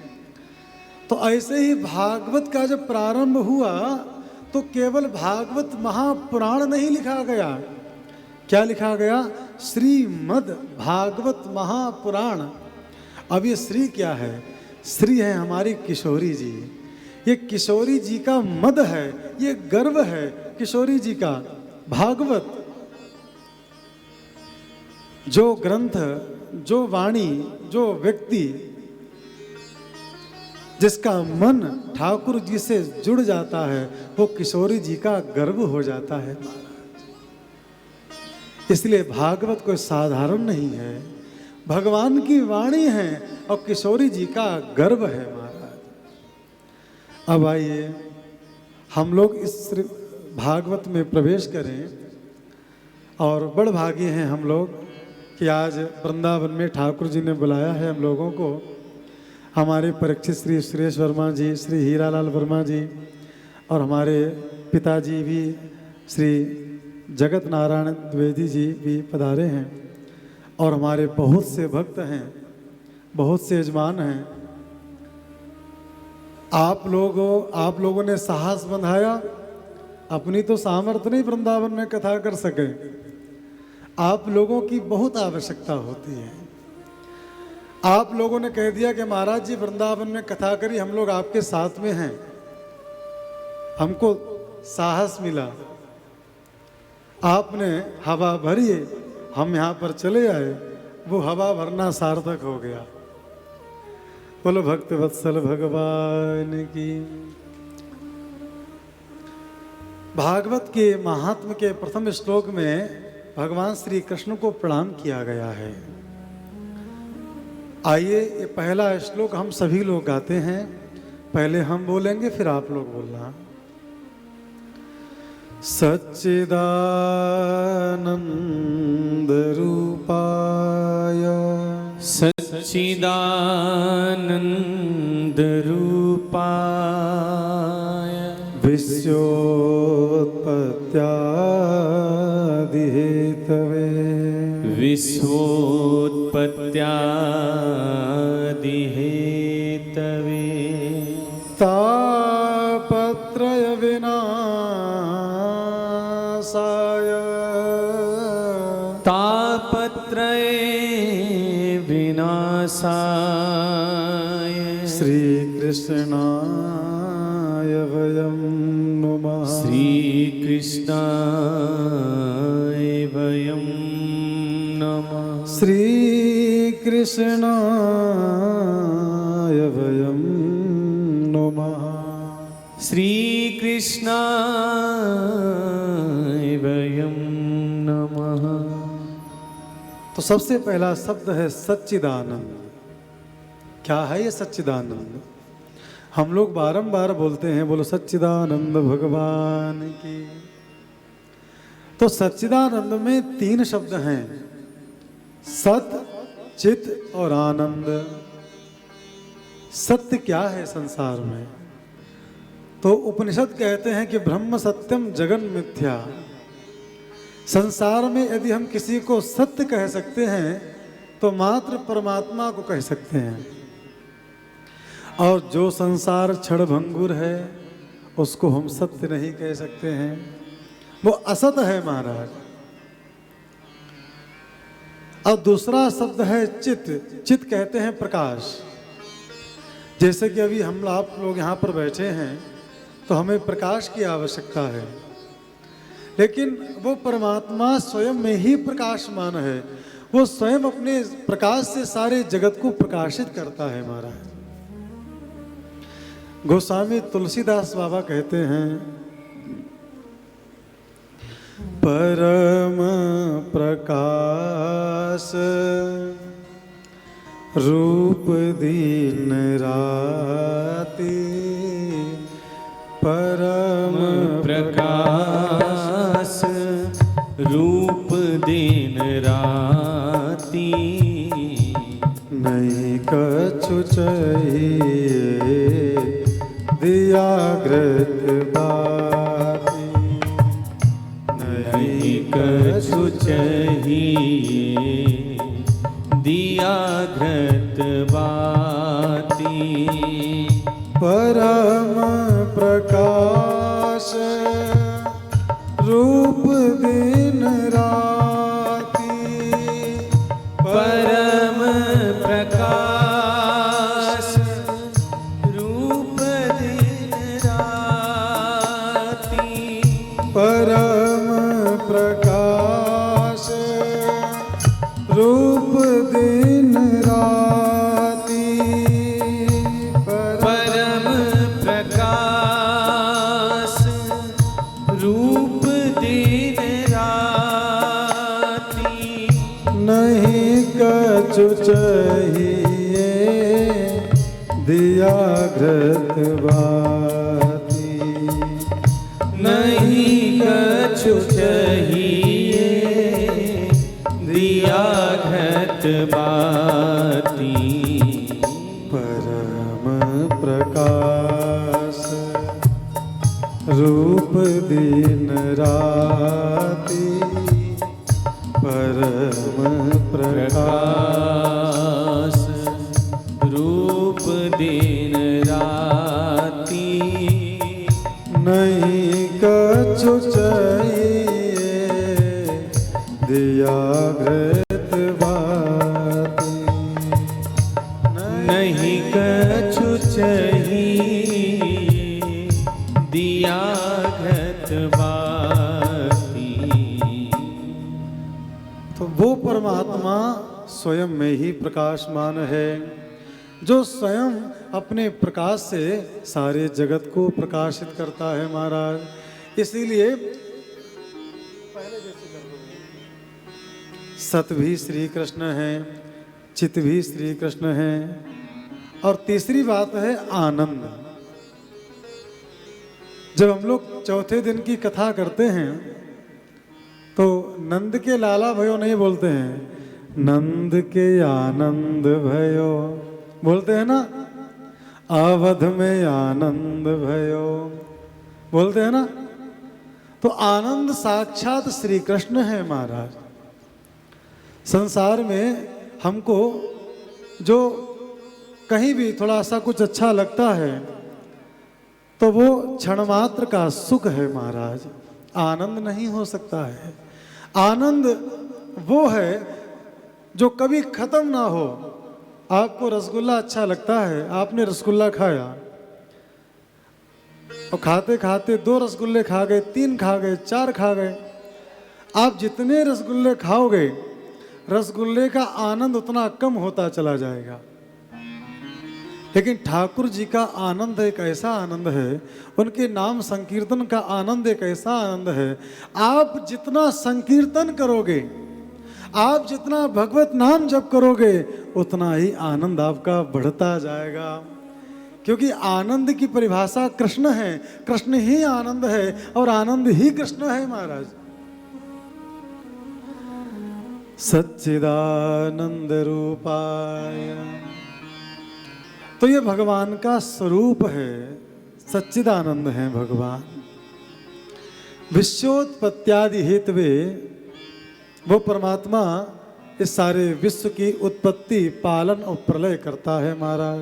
तो ऐसे ही भागवत का जब प्रारंभ हुआ तो केवल भागवत महापुराण नहीं लिखा गया। क्या लिखा गया? श्रीमद् भागवत महापुराण। अब ये श्री क्या है? श्री है हमारी किशोरी जी। ये किशोरी जी का मद है, ये गर्व है किशोरी जी का। भागवत जो ग्रंथ, जो वाणी, जो व्यक्ति जिसका मन ठाकुर जी से जुड़ जाता है वो किशोरी जी का गर्व हो जाता है। इसलिए भागवत कोई साधारण नहीं है, भगवान की वाणी है और किशोरी जी का गर्व है महाराज। अब आइए हम लोग इस भागवत में प्रवेश करें। और बड़ भागी हैं हम लोग कि आज वृंदावन में ठाकुर जी ने बुलाया है हम लोगों को। हमारे परीक्षित श्री सुरेश वर्मा जी, श्री हीरालाल वर्मा जी और हमारे पिताजी भी श्री जगत नारायण द्विवेदी जी भी पधारे हैं और हमारे बहुत से भक्त हैं, बहुत से यजमान हैं। आप लोगों ने साहस बंधाया। अपनी तो सामर्थ्य नहीं वृंदावन में कथा कर सके, आप लोगों की बहुत आवश्यकता होती है। आप लोगों ने कह दिया कि महाराज जी वृंदावन में कथा करी, हम लोग आपके साथ में हैं। हमको साहस मिला, आपने हवा भरी, हम यहाँ पर चले आए, वो हवा भरना सार्थक हो गया। बोलो भक्त वत्सल भगवान की। भागवत के महात्म के प्रथम श्लोक में भगवान श्री कृष्ण को प्रणाम किया गया है। आइए ये पहला श्लोक हम सभी लोग गाते हैं। पहले हम बोलेंगे फिर आप लोग बोलना। सच्चिदानंद रूपाय
सच्चिदानंद रूपाय
विश्वोत्पत्त्यादिहेतवे
विश्वोत्पत्त्यादिहेतवे
तापत्रय विनाशाय
तापत्रय विनाशाय
श्री कृष्णाय वयं नुमः।
श्री कृष्णाय वयं नमः।
श्री कृष्णाय वयं नुमः।
श्री कृष्णाय वयं नमः।
तो सबसे पहला शब्द है सच्चिदानंद। क्या है ये सच्चिदानंद? हम लोग बारंबार बोलते हैं, बोलो सच्चिदानंद भगवान की। तो सच्चिदानंद में तीन शब्द हैं, सत, चित और आनंद। सत्य क्या है संसार में? तो उपनिषद कहते हैं कि ब्रह्म सत्यम जगन मिथ्या। संसार में यदि हम किसी को सत्य कह सकते हैं तो मात्र परमात्मा को कह सकते हैं। और जो संसार क्षणभंगुर है उसको हम सत्य नहीं कह सकते हैं, वो असत है महाराज। और दूसरा शब्द है चित। चित कहते हैं प्रकाश। जैसे कि अभी हम आप लोग यहाँ पर बैठे हैं तो हमें प्रकाश की आवश्यकता है, लेकिन वो परमात्मा स्वयं में ही प्रकाशमान है। वो स्वयं अपने प्रकाश से सारे जगत को प्रकाशित करता है महाराज। गोस्वामी तुलसीदास बाबा कहते हैं, परम प्रकाश रूप दिन राति, परम
रूप दिन राती।
नहीं कछु चाहिए दिया घृत बाती।
नहीं कछु चाहिए दिया घृत बाती।
परम प्रकाश रूप दिन राती।
परम प्रकाश रूप दिन राती।
परम प्रकाश रूप दिन राती।
परम प्रकाश रूप दिन राती।
नहीं कछु चाहिए दिया घृत बाती।
नहीं कछु चाहिए दिया घृत बाती।
परम प्रकाश रूप दिन राती। परम प्रकाश
प्रकाश रूप दिन राती।
नहीं कछु चाहिए दिया घृत बाती।
नहीं कछु चाहिए दिया घृत बाती।
तो वो परमात्मा स्वयं में ही प्रकाशमान है, जो स्वयं अपने प्रकाश से सारे जगत को प्रकाशित करता है महाराज। इसीलिए सत भी श्री कृष्ण है, चित भी श्री कृष्ण है, और तीसरी बात है आनंद। जब हम लोग चौथे दिन की कथा करते हैं तो नंद के लाला भयो नहीं बोलते हैं, नंद के आनंद भयो बोलते हैं ना। अवध में आनंद भयो बोलते हैं ना। तो आनंद साक्षात श्री कृष्ण है महाराज। संसार में हमको जो कहीं भी थोड़ा सा कुछ अच्छा लगता है तो वो क्षण मात्र का सुख है महाराज, आनंद नहीं हो सकता है। आनंद वो है जो कभी खत्म ना हो। आपको रसगुल्ला अच्छा लगता है, आपने रसगुल्ला खाया और खाते खाते 2 रसगुल्ले खा गए, 3 खा गए, 4 खा गए। आप जितने रसगुल्ले खाओगे रसगुल्ले का आनंद उतना कम होता चला जाएगा। लेकिन ठाकुर जी का आनंद एक ऐसा आनंद है, उनके नाम संकीर्तन का आनंद एक ऐसा आनंद है। आप जितना संकीर्तन करोगे, आप जितना भगवत नाम जप करोगे, उतना ही आनंद आपका बढ़ता जाएगा। क्योंकि आनंद की परिभाषा कृष्ण है, कृष्ण ही आनंद है और आनंद ही कृष्ण है महाराज। सच्चिदानंद रूपाय, तो ये भगवान का स्वरूप है, सच्चिदानंद है भगवान। विश्वोत्पत्त्यादि हेतवे वो परमात्मा इस सारे विश्व की उत्पत्ति, पालन और प्रलय करता है महाराज।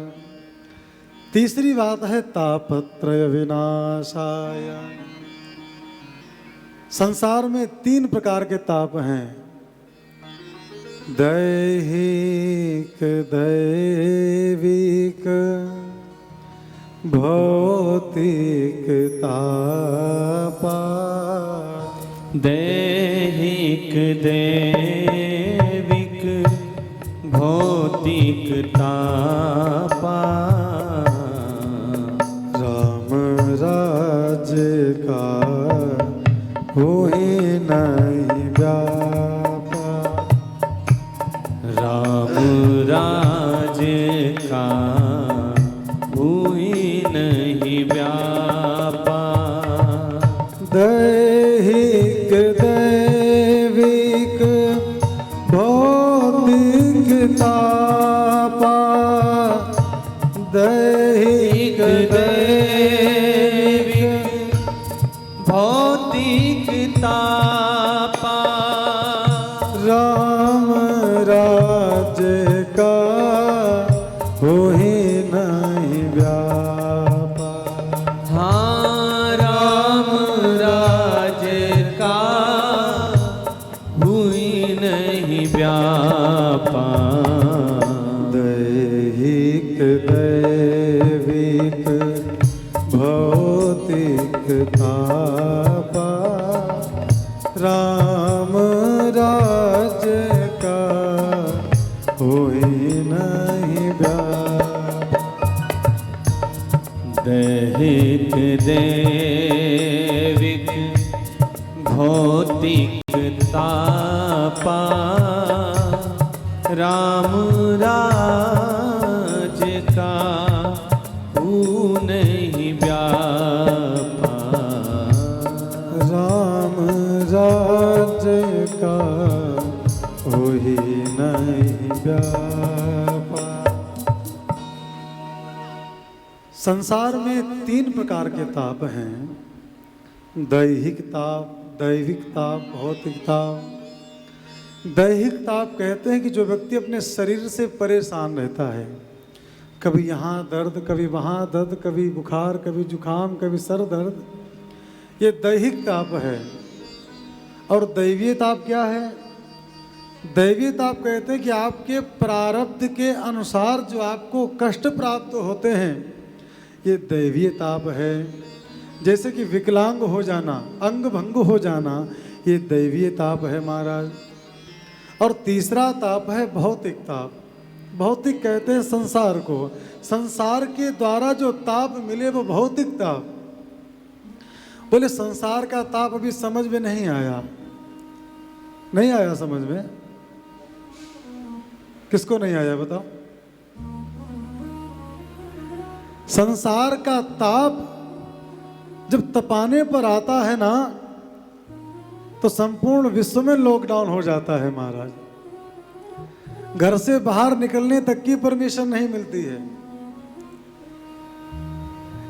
तीसरी बात है तापत्रय विनाशाय। संसार में 3 प्रकार के ताप हैं, दैहिक, दैविक, भौतिक तापा।
दैहिक, दैविक, भौतिक तापा।
राम राज्य का होए नहीं व्यापा।
राम राज्य का हुई नहीं व्यापा।
दैहिक, दैविक,
व्यापा।
दैहिक दैविक भौतिक तापा, राम राज्य का कोई नहीं व्यापा।
दैहिक दैविक भौतिक तापा, राम राज का नहीं व्यापा।
राम राज्य का कोई नहीं व्यापा। संसार में 3 प्रकार के ताप हैं, दैहिक ताप, दैविक ताप, भौतिक ताप। दैहिक ताप कहते हैं कि जो व्यक्ति अपने शरीर से परेशान रहता है, कभी यहाँ दर्द, कभी वहाँ दर्द, कभी बुखार, कभी जुखाम, कभी सर दर्द, ये दैहिक ताप है। और दैवीय ताप क्या है? दैवीय ताप कहते हैं कि आपके प्रारब्ध के अनुसार जो आपको कष्ट प्राप्त होते हैं, ये दैवीय ताप है। जैसे कि विकलांग हो जाना, अंग भंग हो जाना, ये दैवीय ताप है महाराज। और तीसरा ताप है भौतिक ताप। भौतिक कहते हैं संसार को, संसार के द्वारा जो ताप मिले वो भौतिक ताप। बोले संसार का ताप अभी समझ में नहीं आया, नहीं आया समझ में? किसको नहीं आया बताओ? संसार का ताप जब तपाने पर आता है ना, तो संपूर्ण विश्व में लॉकडाउन हो जाता है महाराज। घर से बाहर निकलने तक की परमिशन नहीं मिलती है।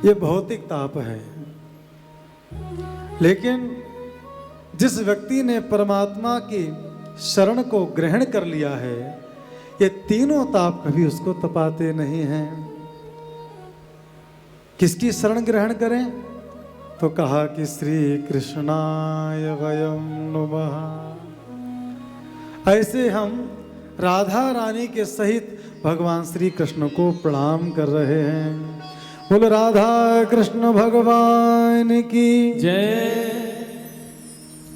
ये भौतिक ताप है। लेकिन जिस व्यक्ति ने परमात्मा की शरण को ग्रहण कर लिया है, ये तीनों ताप कभी उसको तपाते नहीं हैं। किसकी शरण ग्रहण करें? तो कहा कि श्री कृष्णाय वयम नमः। ऐसे हम राधा रानी के सहित भगवान श्री कृष्ण को प्रणाम कर रहे हैं। बोलो राधा कृष्ण भगवान की
जय,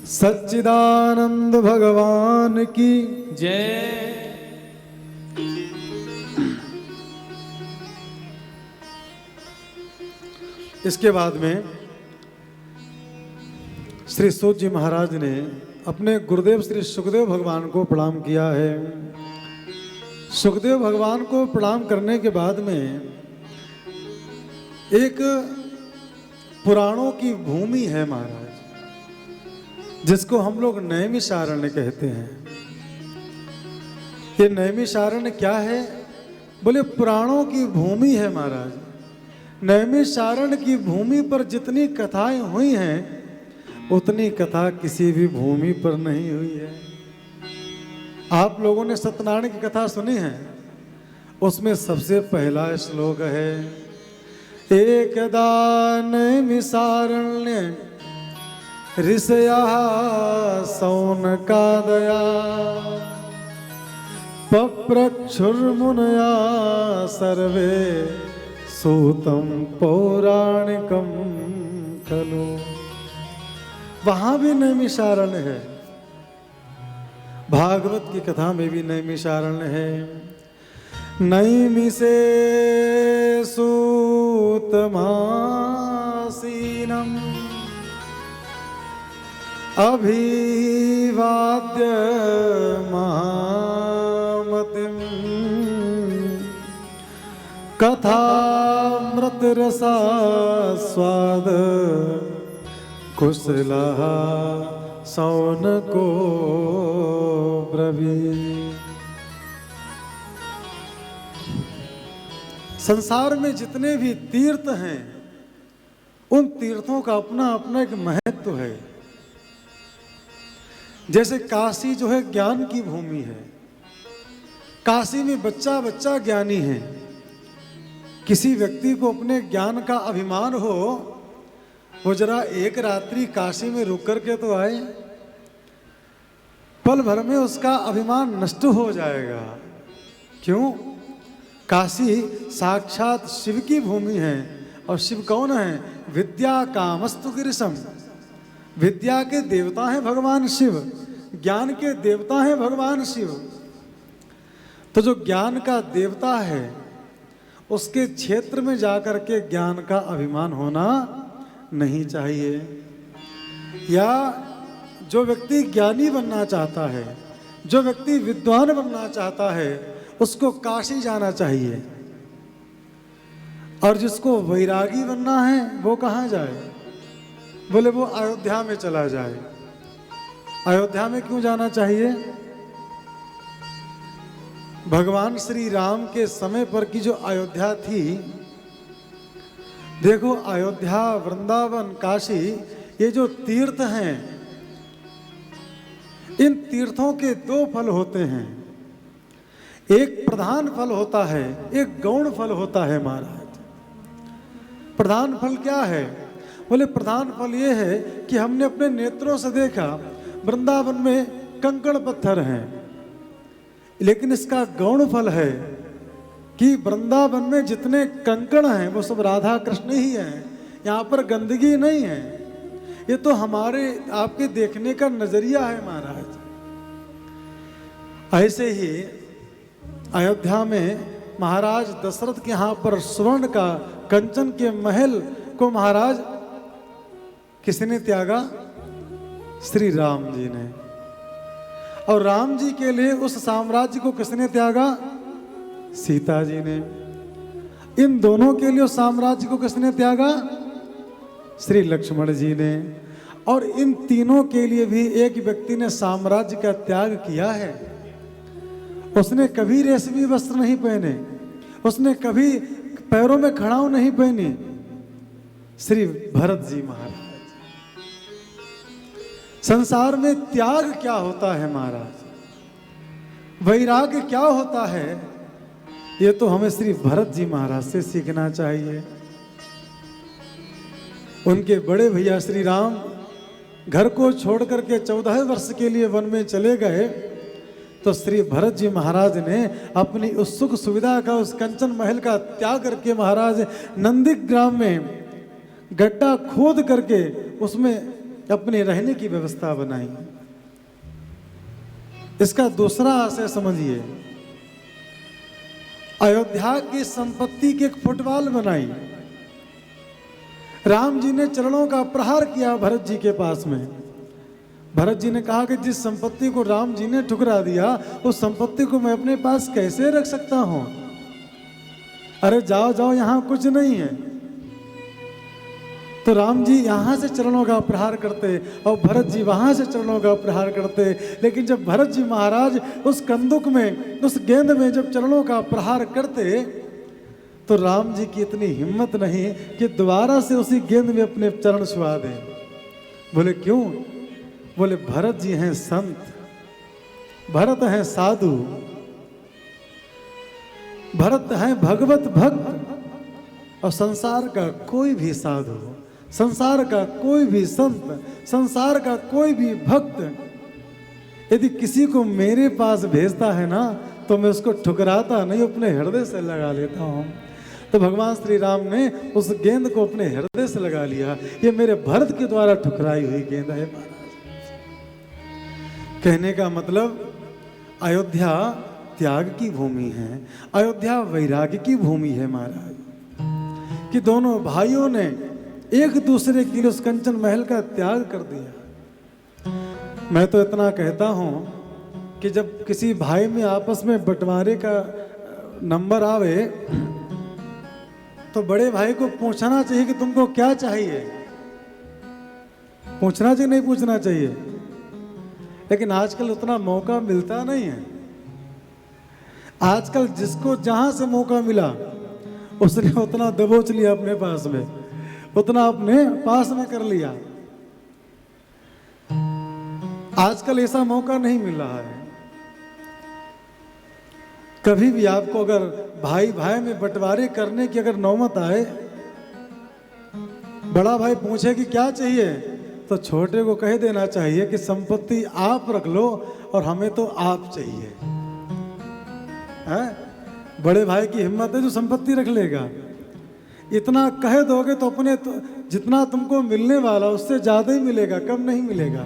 सच्चिदानंद भगवान की
जय।
इसके बाद में श्री सूत जी महाराज ने अपने गुरुदेव श्री सुखदेव भगवान को प्रणाम किया है। सुखदेव भगवान को प्रणाम करने के बाद में एक पुराणों की भूमि है महाराज, जिसको हम लोग नैमिषारण्य कहते हैं। ये नैमिषारण्य क्या है? बोले पुराणों की भूमि है महाराज। नैमिषारण्य की भूमि पर जितनी कथाएं हुई हैं, उतनी कथा किसी भी भूमि पर नहीं हुई है। आप लोगों ने सत्यनारायण की कथा सुनी है, उसमें सबसे पहला श्लोक है, एकदा नैमिषारण्य ऋषया सौनकादया पप्रच्छुर्मुनया सर्वे सूतम पौराणिकम खलु। वहां भी नैमिषारण्य है, भागवत की कथा में भी नैमिषारण्य है। नैमिषे सूतमासीनम अभिवाद्य महामतिम कथामृत रसा स्वाद कुशला सौनको ब्रवीत। संसार में जितने भी तीर्थ हैं, उन तीर्थों का अपना अपना एक महत्व है। जैसे काशी जो है ज्ञान की भूमि है, काशी में बच्चा बच्चा ज्ञानी है। किसी व्यक्ति को अपने ज्ञान का अभिमान हो, वो जरा एक रात्रि काशी में रुक करके तो आए। पल पल भर में उसका अभिमान नष्ट हो जाएगा। क्यों? काशी साक्षात शिव की भूमि है, और शिव कौन है? विद्या कामस्तु गिरिशम। विद्या के देवता हैं भगवान शिव, ज्ञान के देवता हैं भगवान शिव। तो जो ज्ञान का देवता है उसके क्षेत्र में जाकर के ज्ञान का अभिमान होना नहीं चाहिए। या जो व्यक्ति ज्ञानी बनना चाहता है, जो व्यक्ति विद्वान बनना चाहता है, उसको काशी जाना चाहिए। और जिसको वैरागी बनना है वो कहाँ जाए? बोले वो अयोध्या में चला जाए। अयोध्या में क्यों जाना चाहिए? भगवान श्री राम के समय पर की जो अयोध्या थी, देखो अयोध्या, वृंदावन, काशी, ये जो तीर्थ हैं, इन तीर्थों के दो फल होते हैं। एक प्रधान फल होता है, एक गौण फल होता है महाराज। प्रधान फल क्या है? बोले प्रधान फल ये है कि हमने अपने नेत्रों से देखा वृंदावन में कंकड़ पत्थर हैं, लेकिन इसका गौण फल है कि वृंदावन में जितने कंकड़ हैं वो सब राधा कृष्ण ही हैं, यहाँ पर गंदगी नहीं है। ये तो हमारे आपके देखने का नजरिया है महाराज। ऐसे ही अयोध्या में महाराज दशरथ के यहाँ पर स्वर्ण का कंचन के महल को महाराज किसने त्यागा? श्री राम जी ने। और राम जी के लिए उस साम्राज्य को किसने त्यागा? सीता जी ने। इन दोनों के लिए उस साम्राज्य को किसने त्यागा? श्री लक्ष्मण जी ने। और इन तीनों के लिए भी एक व्यक्ति ने साम्राज्य का त्याग किया है। उसने कभी रेशमी वस्त्र नहीं पहने, उसने कभी पैरों में खड़ाऊ नहीं पहनी। श्री भरत जी महाराज। संसार में त्याग क्या होता है महाराज, वैराग्य क्या होता है, ये तो हमें श्री भरत जी महाराज से सीखना चाहिए। उनके बड़े भैया श्री राम घर को छोड़ करके 14 वर्ष के लिए वन में चले गए, तो श्री भरत जी महाराज ने अपनी उस सुख सुविधा का, उस कंचन महल का त्याग करके महाराज नंदीग्राम में गड्ढा खोद करके उसमें अपने रहने की व्यवस्था बनाई। इसका दूसरा आशय समझिए, अयोध्या की संपत्ति की एक फुटबॉल बनाई। राम जी ने चरणों का प्रहार किया भरत जी के पास में। भरत जी ने कहा कि जिस संपत्ति को राम जी ने ठुकरा दिया, उस संपत्ति को मैं अपने पास कैसे रख सकता हूं? अरे जाओ जाओ, यहां कुछ नहीं है। तो राम जी यहां से चरणों का प्रहार करते और भरत जी वहां से चरणों का प्रहार करते। लेकिन जब भरत जी महाराज उस कंदुक में, उस गेंद में जब चरणों का प्रहार करते, तो राम जी की इतनी हिम्मत नहीं कि दोबारा से उसी गेंद में अपने चरण छुआ दें। बोले क्यों? बोले भरत जी हैं संत, भरत हैं साधु, भरत हैं भगवत भक्त। और संसार का कोई भी साधु, संसार का कोई भी संत, संसार का कोई भी भक्त यदि किसी को मेरे पास भेजता है ना, तो मैं उसको ठुकराता नहीं, अपने हृदय से लगा लेता हूं। तो भगवान श्री राम ने उस गेंद को अपने हृदय से लगा लिया। ये मेरे भरत के द्वारा ठुकराई हुई गेंद है महाराज। कहने का मतलब अयोध्या त्याग की भूमि है, अयोध्या वैराग्य की भूमि है महाराज। कि दोनों भाइयों ने एक दूसरे के लिए उस कंचन महल का त्याग कर दिया। मैं तो इतना कहता हूं कि जब किसी भाई में आपस में बंटवारे का नंबर आवे, तो बड़े भाई को पूछना चाहिए कि तुमको क्या चाहिए। पूछना चाहिए, नहीं पूछना चाहिए? लेकिन आजकल उतना मौका मिलता नहीं है। आजकल जिसको जहां से मौका मिला उसने उतना दबोच लिया अपने पास में, उतना अपने पास में कर लिया। आजकल ऐसा मौका नहीं मिल रहा है। कभी भी आपको अगर भाई भाई में बंटवारे करने की अगर नौबत आए, बड़ा भाई पूछे कि क्या चाहिए, तो छोटे को कह देना चाहिए कि संपत्ति आप रख लो और हमें तो आप चाहिए। हैं? बड़े भाई की हिम्मत है जो संपत्ति रख लेगा। इतना कह दोगे तो अपने तो जितना तुमको मिलने वाला उससे ज्यादा ही मिलेगा, कम नहीं मिलेगा।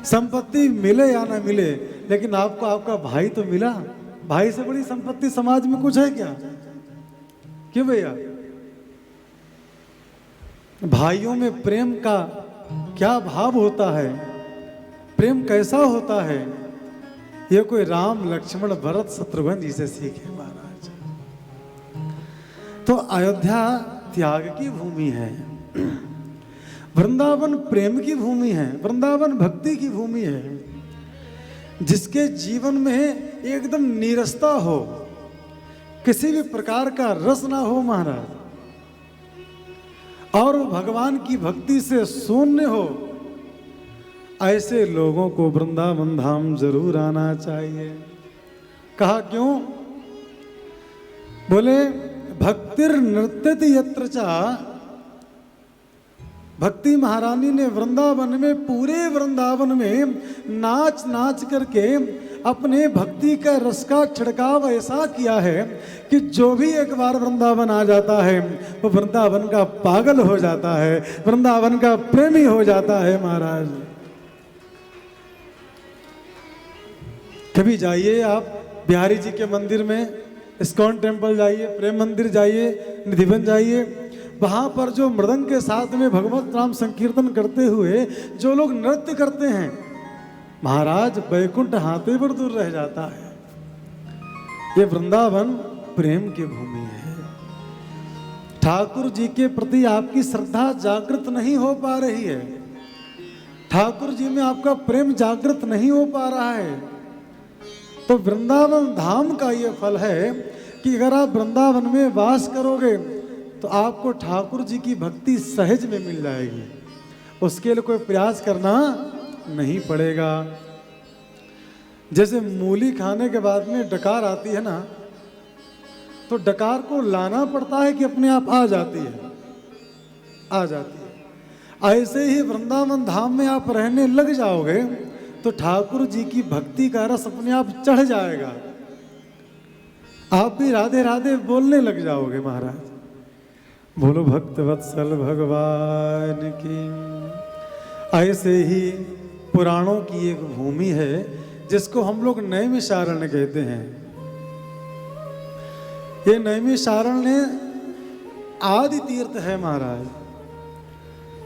संपत्ति मिले या ना मिले, लेकिन आपको आपका भाई तो मिला। भाई से बड़ी संपत्ति समाज में कुछ है क्या? क्यों भैया? भाइयों में प्रेम का क्या भाव होता है, प्रेम कैसा होता है, ये कोई राम लक्ष्मण भरत शत्रुघ्न जी से सीखे महाराज। तो अयोध्या त्याग की भूमि है, वृंदावन प्रेम की भूमि है, वृंदावन भक्ति की भूमि है। जिसके जीवन में एकदम नीरसता हो, किसी भी प्रकार का रस ना हो महाराज, और भगवान की भक्ति से शून्य हो, ऐसे लोगों को वृंदावन धाम जरूर आना चाहिए। कहा क्यों? बोले भक्तिर नृत्यति यत्र चा, भक्ति महारानी ने वृंदावन में, पूरे वृंदावन में नाच नाच करके अपने भक्ति का रस का छिड़काव ऐसा किया है कि जो भी एक बार वृंदावन आ जाता है वो वृंदावन का पागल हो जाता है, वृंदावन का प्रेमी हो जाता है महाराज। कभी जाइए आप बिहारी जी के मंदिर में, इस्कॉन टेम्पल जाइए, प्रेम मंदिर जाइए, निधिवन जाइए, वहां पर जो मृदंग के साथ में भगवत नाम संकीर्तन करते हुए जो लोग नृत्य करते हैं महाराज, बैकुंठ हाथे पर दूर रह जाता है। ये वृंदावन प्रेम की भूमि है। ठाकुर जी के प्रति आपकी श्रद्धा जागृत नहीं हो पा रही है, ठाकुर जी में आपका प्रेम जागृत नहीं हो पा रहा है, तो वृंदावन धाम का ये फल है कि अगर आप वृंदावन में वास करोगे तो आपको ठाकुर जी की भक्ति सहज में मिल जाएगी। उसके लिए कोई प्रयास करना नहीं पड़ेगा। जैसे मूली खाने के बाद में डकार आती है ना, तो डकार को लाना पड़ता है कि अपने आप आ जाती है? आ जाती है। ऐसे ही वृंदावन धाम में आप रहने लग जाओगे तो ठाकुर जी की भक्ति का रस अपने आप चढ़ जाएगा, आप भी राधे राधे बोलने लग जाओगे महाराज। बोलो भक्त वत्सल भगवान की। ऐसे ही पुराणों की एक भूमि है जिसको हम लोग नैमिषारण्य कहते हैं। ये नैमिषारण्य आदि तीर्थ है महाराज।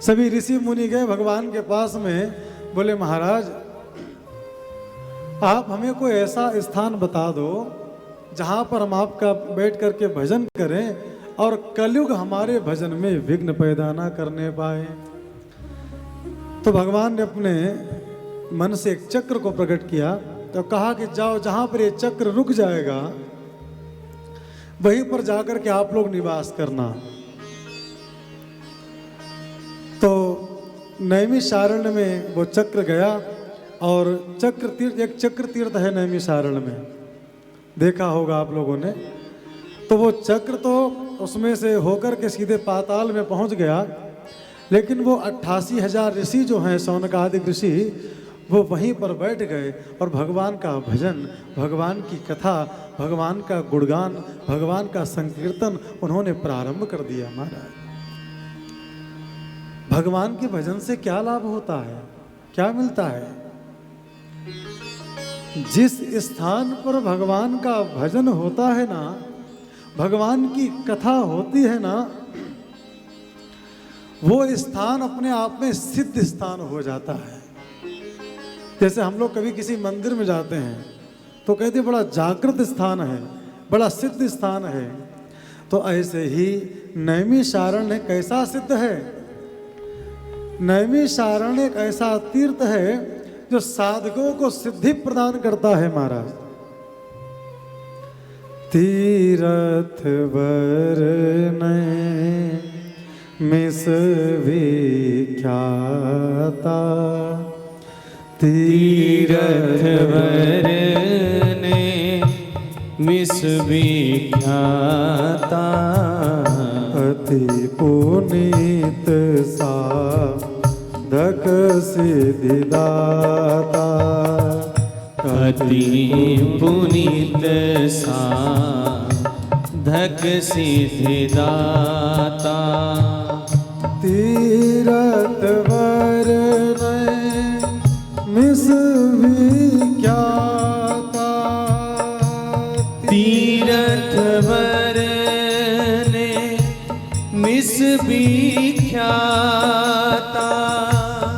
सभी ऋषि मुनि गए भगवान के पास में, बोले महाराज आप हमें कोई ऐसा स्थान बता दो जहां पर हम आपका बैठ करके भजन करें और कलयुग हमारे भजन में विघ्न पैदा ना करने पाए। तो भगवान ने अपने मन से एक चक्र को प्रकट किया, तो कहा कि जाओ जहां पर ये चक्र रुक जाएगा वहीं पर जाकर के आप लोग निवास करना। तो नैमिषारण्य में वो चक्र गया, और चक्र तीर्थ, एक चक्र तीर्थ है नैमिषारण्य में, देखा होगा आप लोगों ने। तो वो चक्र तो उसमें से होकर के सीधे पाताल में पहुंच गया, लेकिन वो 88,000 ऋषि जो हैं, शौनकादिक ऋषि, वो वहीं पर बैठ गए और भगवान का भजन, भगवान की कथा, भगवान का गुणगान, भगवान का संकीर्तन उन्होंने प्रारंभ कर दिया महाराज। भगवान के भजन से क्या लाभ होता है, क्या मिलता है? जिस स्थान पर भगवान का भजन होता है ना, भगवान की कथा होती है ना, वो स्थान अपने आप में सिद्ध स्थान हो जाता है। जैसे हम लोग कभी किसी मंदिर में जाते हैं तो कहते बड़ा जागृत स्थान है, बड़ा सिद्ध स्थान है। तो ऐसे ही नैमिषारण्य कैसा सिद्ध है? नैमिषारण्य एक ऐसा तीर्थ है जो साधकों को सिद्धि प्रदान करता है महाराज। तीरथ वरनै मिस विख्याता,
तीरथ वरनै मिस विख्याता,
अति पुनीत सा धक सिद्धिदाता
अति पुनीत साधक सिद्धिदाता
तीरथ वरन मिस विख्याता
तीरथ वरने मिस विख्याता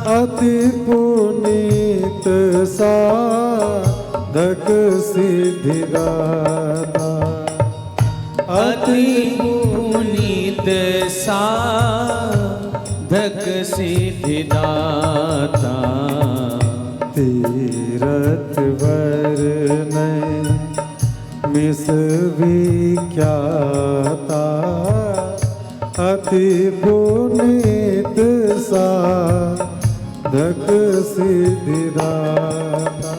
अति पुनीत साधक सिद्धिदाता
अति पुनीत साधक सिद्धिदाता
तीरथ वरन मिस विख्याता अति पुनीत साधक सिद्धिदाता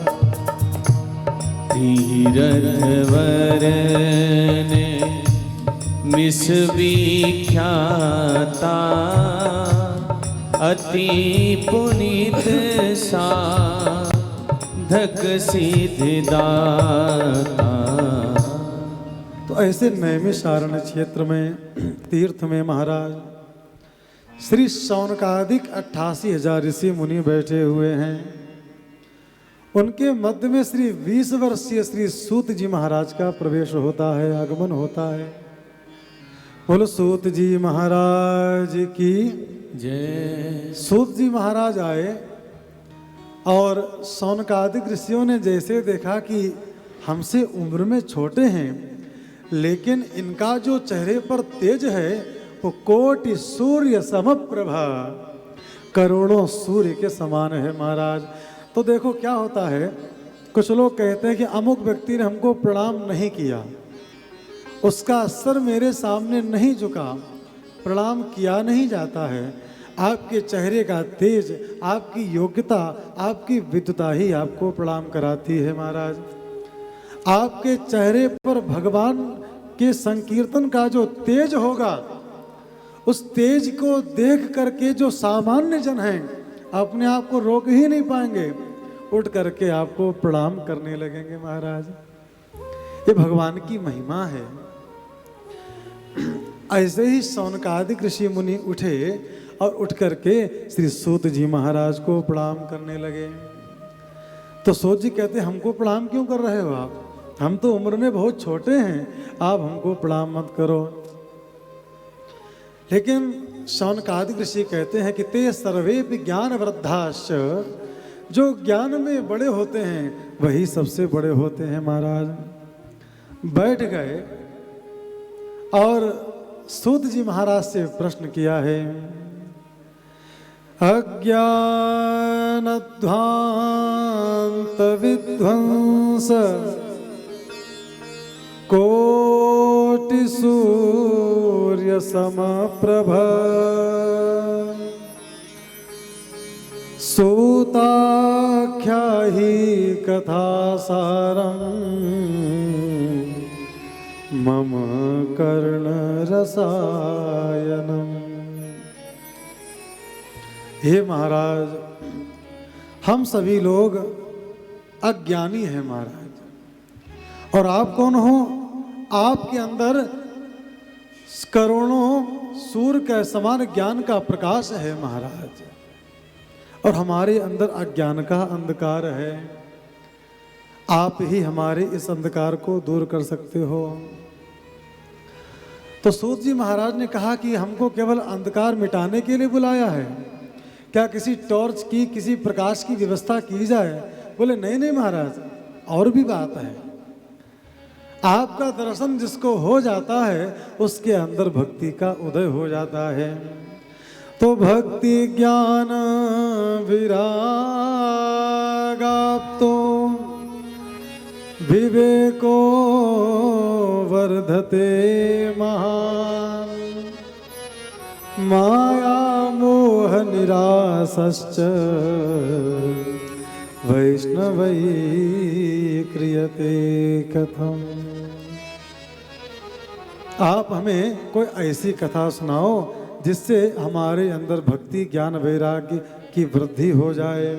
तीरथ वरने मिस विख्याता अति पुनीत साधक सिद्धिदाता।
तो ऐसे नैमिषारण्य क्षेत्र में तीर्थ में महाराज श्री शौनकादिक 88,000 ऋषि मुनि बैठे हुए हैं। उनके मध्य में श्री 20 वर्षीय श्री सूत जी महाराज का प्रवेश होता है, आगमन होता है। बोलो सूत जी महाराज की
जय।
सूत जी महाराज आए और शौनकादिक ऋषियों ने जैसे देखा कि हमसे उम्र में छोटे हैं, लेकिन इनका जो चेहरे पर तेज है वो कोटि सूर्य समप्रभा, करोड़ों सूर्य के समान है महाराज। तो देखो क्या होता है, कुछ लोग कहते हैं कि अमुक व्यक्ति ने हमको प्रणाम नहीं किया, उसका सर मेरे सामने नहीं झुका, प्रणाम किया नहीं जाता है। आपके चेहरे का तेज, आपकी योग्यता, आपकी विद्वता ही आपको प्रणाम कराती है महाराज। आपके चेहरे पर भगवान के संकीर्तन का जो तेज होगा, उस तेज को देख करके जो सामान्य जन हैं अपने आप को रोक ही नहीं पाएंगे, उठ करके आपको प्रणाम करने लगेंगे महाराज। ये भगवान की महिमा है। ऐसे ही शौनकादिक ऋषि मुनि उठे और उठ करके श्री सूत जी महाराज को प्रणाम करने लगे। तो सूत जी कहते हमको प्रणाम क्यों कर रहे हो आप, हम तो उम्र में बहुत छोटे हैं, आप हमको प्रणाम मत करो। लेकिन शौनकादिक ऋषि कहते हैं कि ते सर्वे ज्ञान वृद्धाश्च, जो ज्ञान में बड़े होते हैं वही सबसे बड़े होते हैं महाराज। बैठ गए और सूत जी महाराज से प्रश्न किया है, अज्ञानध्वांत विध्वंस कोटि सूर्य समप्रभ सूताख्या ही कथासारम् मम कर्ण रसायनम। हे महाराज, हम सभी लोग अज्ञानी हैं महाराज, और आप कौन हो? आपके अंदर करोड़ों सूर्य के समान ज्ञान का प्रकाश है महाराज, और हमारे अंदर अज्ञान का अंधकार है। आप ही हमारे इस अंधकार को दूर कर सकते हो। तो सूत जी महाराज ने कहा कि हमको केवल अंधकार मिटाने के लिए बुलाया है क्या, किसी टॉर्च की, किसी प्रकाश की व्यवस्था की जाए? बोले नहीं नहीं महाराज, और भी बात है। आपका दर्शन जिसको हो जाता है उसके अंदर भक्ति का उदय हो जाता है। तो भक्ति ज्ञान विरागाप्तो विवेको वर्धते महान माया मोह निरासश्च वैष्णवै क्रियते कथम। आप हमें कोई ऐसी कथा सुनाओ जिससे हमारे अंदर भक्ति ज्ञान वैराग्य की वृद्धि हो जाए।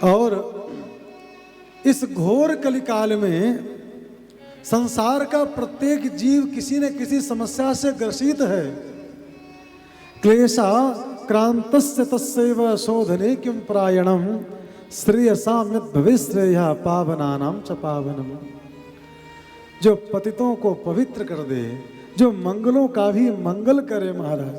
और इस घोर कलिकाल में संसार का प्रत्येक जीव किसी न किसी समस्या से ग्रसित है। क्लेशा क्रांतस्य तस्यैव शोधने किं प्रायणम श्रेयसाम्यत भविश्रेया पावनानां च पावनम। जो पतितों को पवित्र कर दे, जो मंगलों का भी मंगल करे महाराज,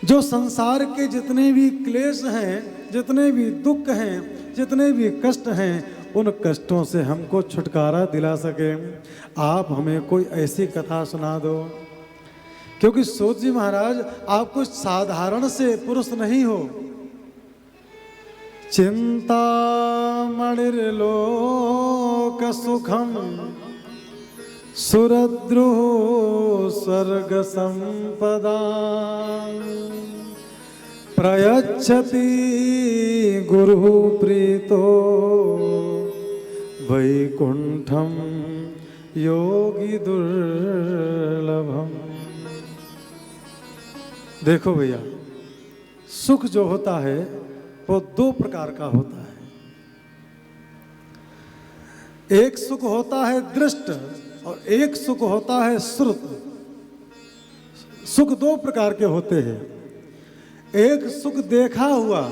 जो संसार के जितने भी क्लेश हैं, जितने भी दुख हैं, जितने भी कष्ट हैं, उन कष्टों से हमको छुटकारा दिला सके, आप हमें कोई ऐसी कथा सुना दो। क्योंकि सूत जी महाराज आप कुछ साधारण से पुरुष नहीं हो। चिंता मणिर्लोक सुखम सुरद्रुः स्वर्ग संपदा प्रयच्छति गुरुः प्रीतो वैकुंठम योगी दुर्लभम। देखो भैया, सुख जो होता है वो दो प्रकार का होता है। एक सुख होता है दृष्ट और एक सुख होता है श्रुत। सुख दो प्रकार के होते हैं, एक सुख देखा हुआ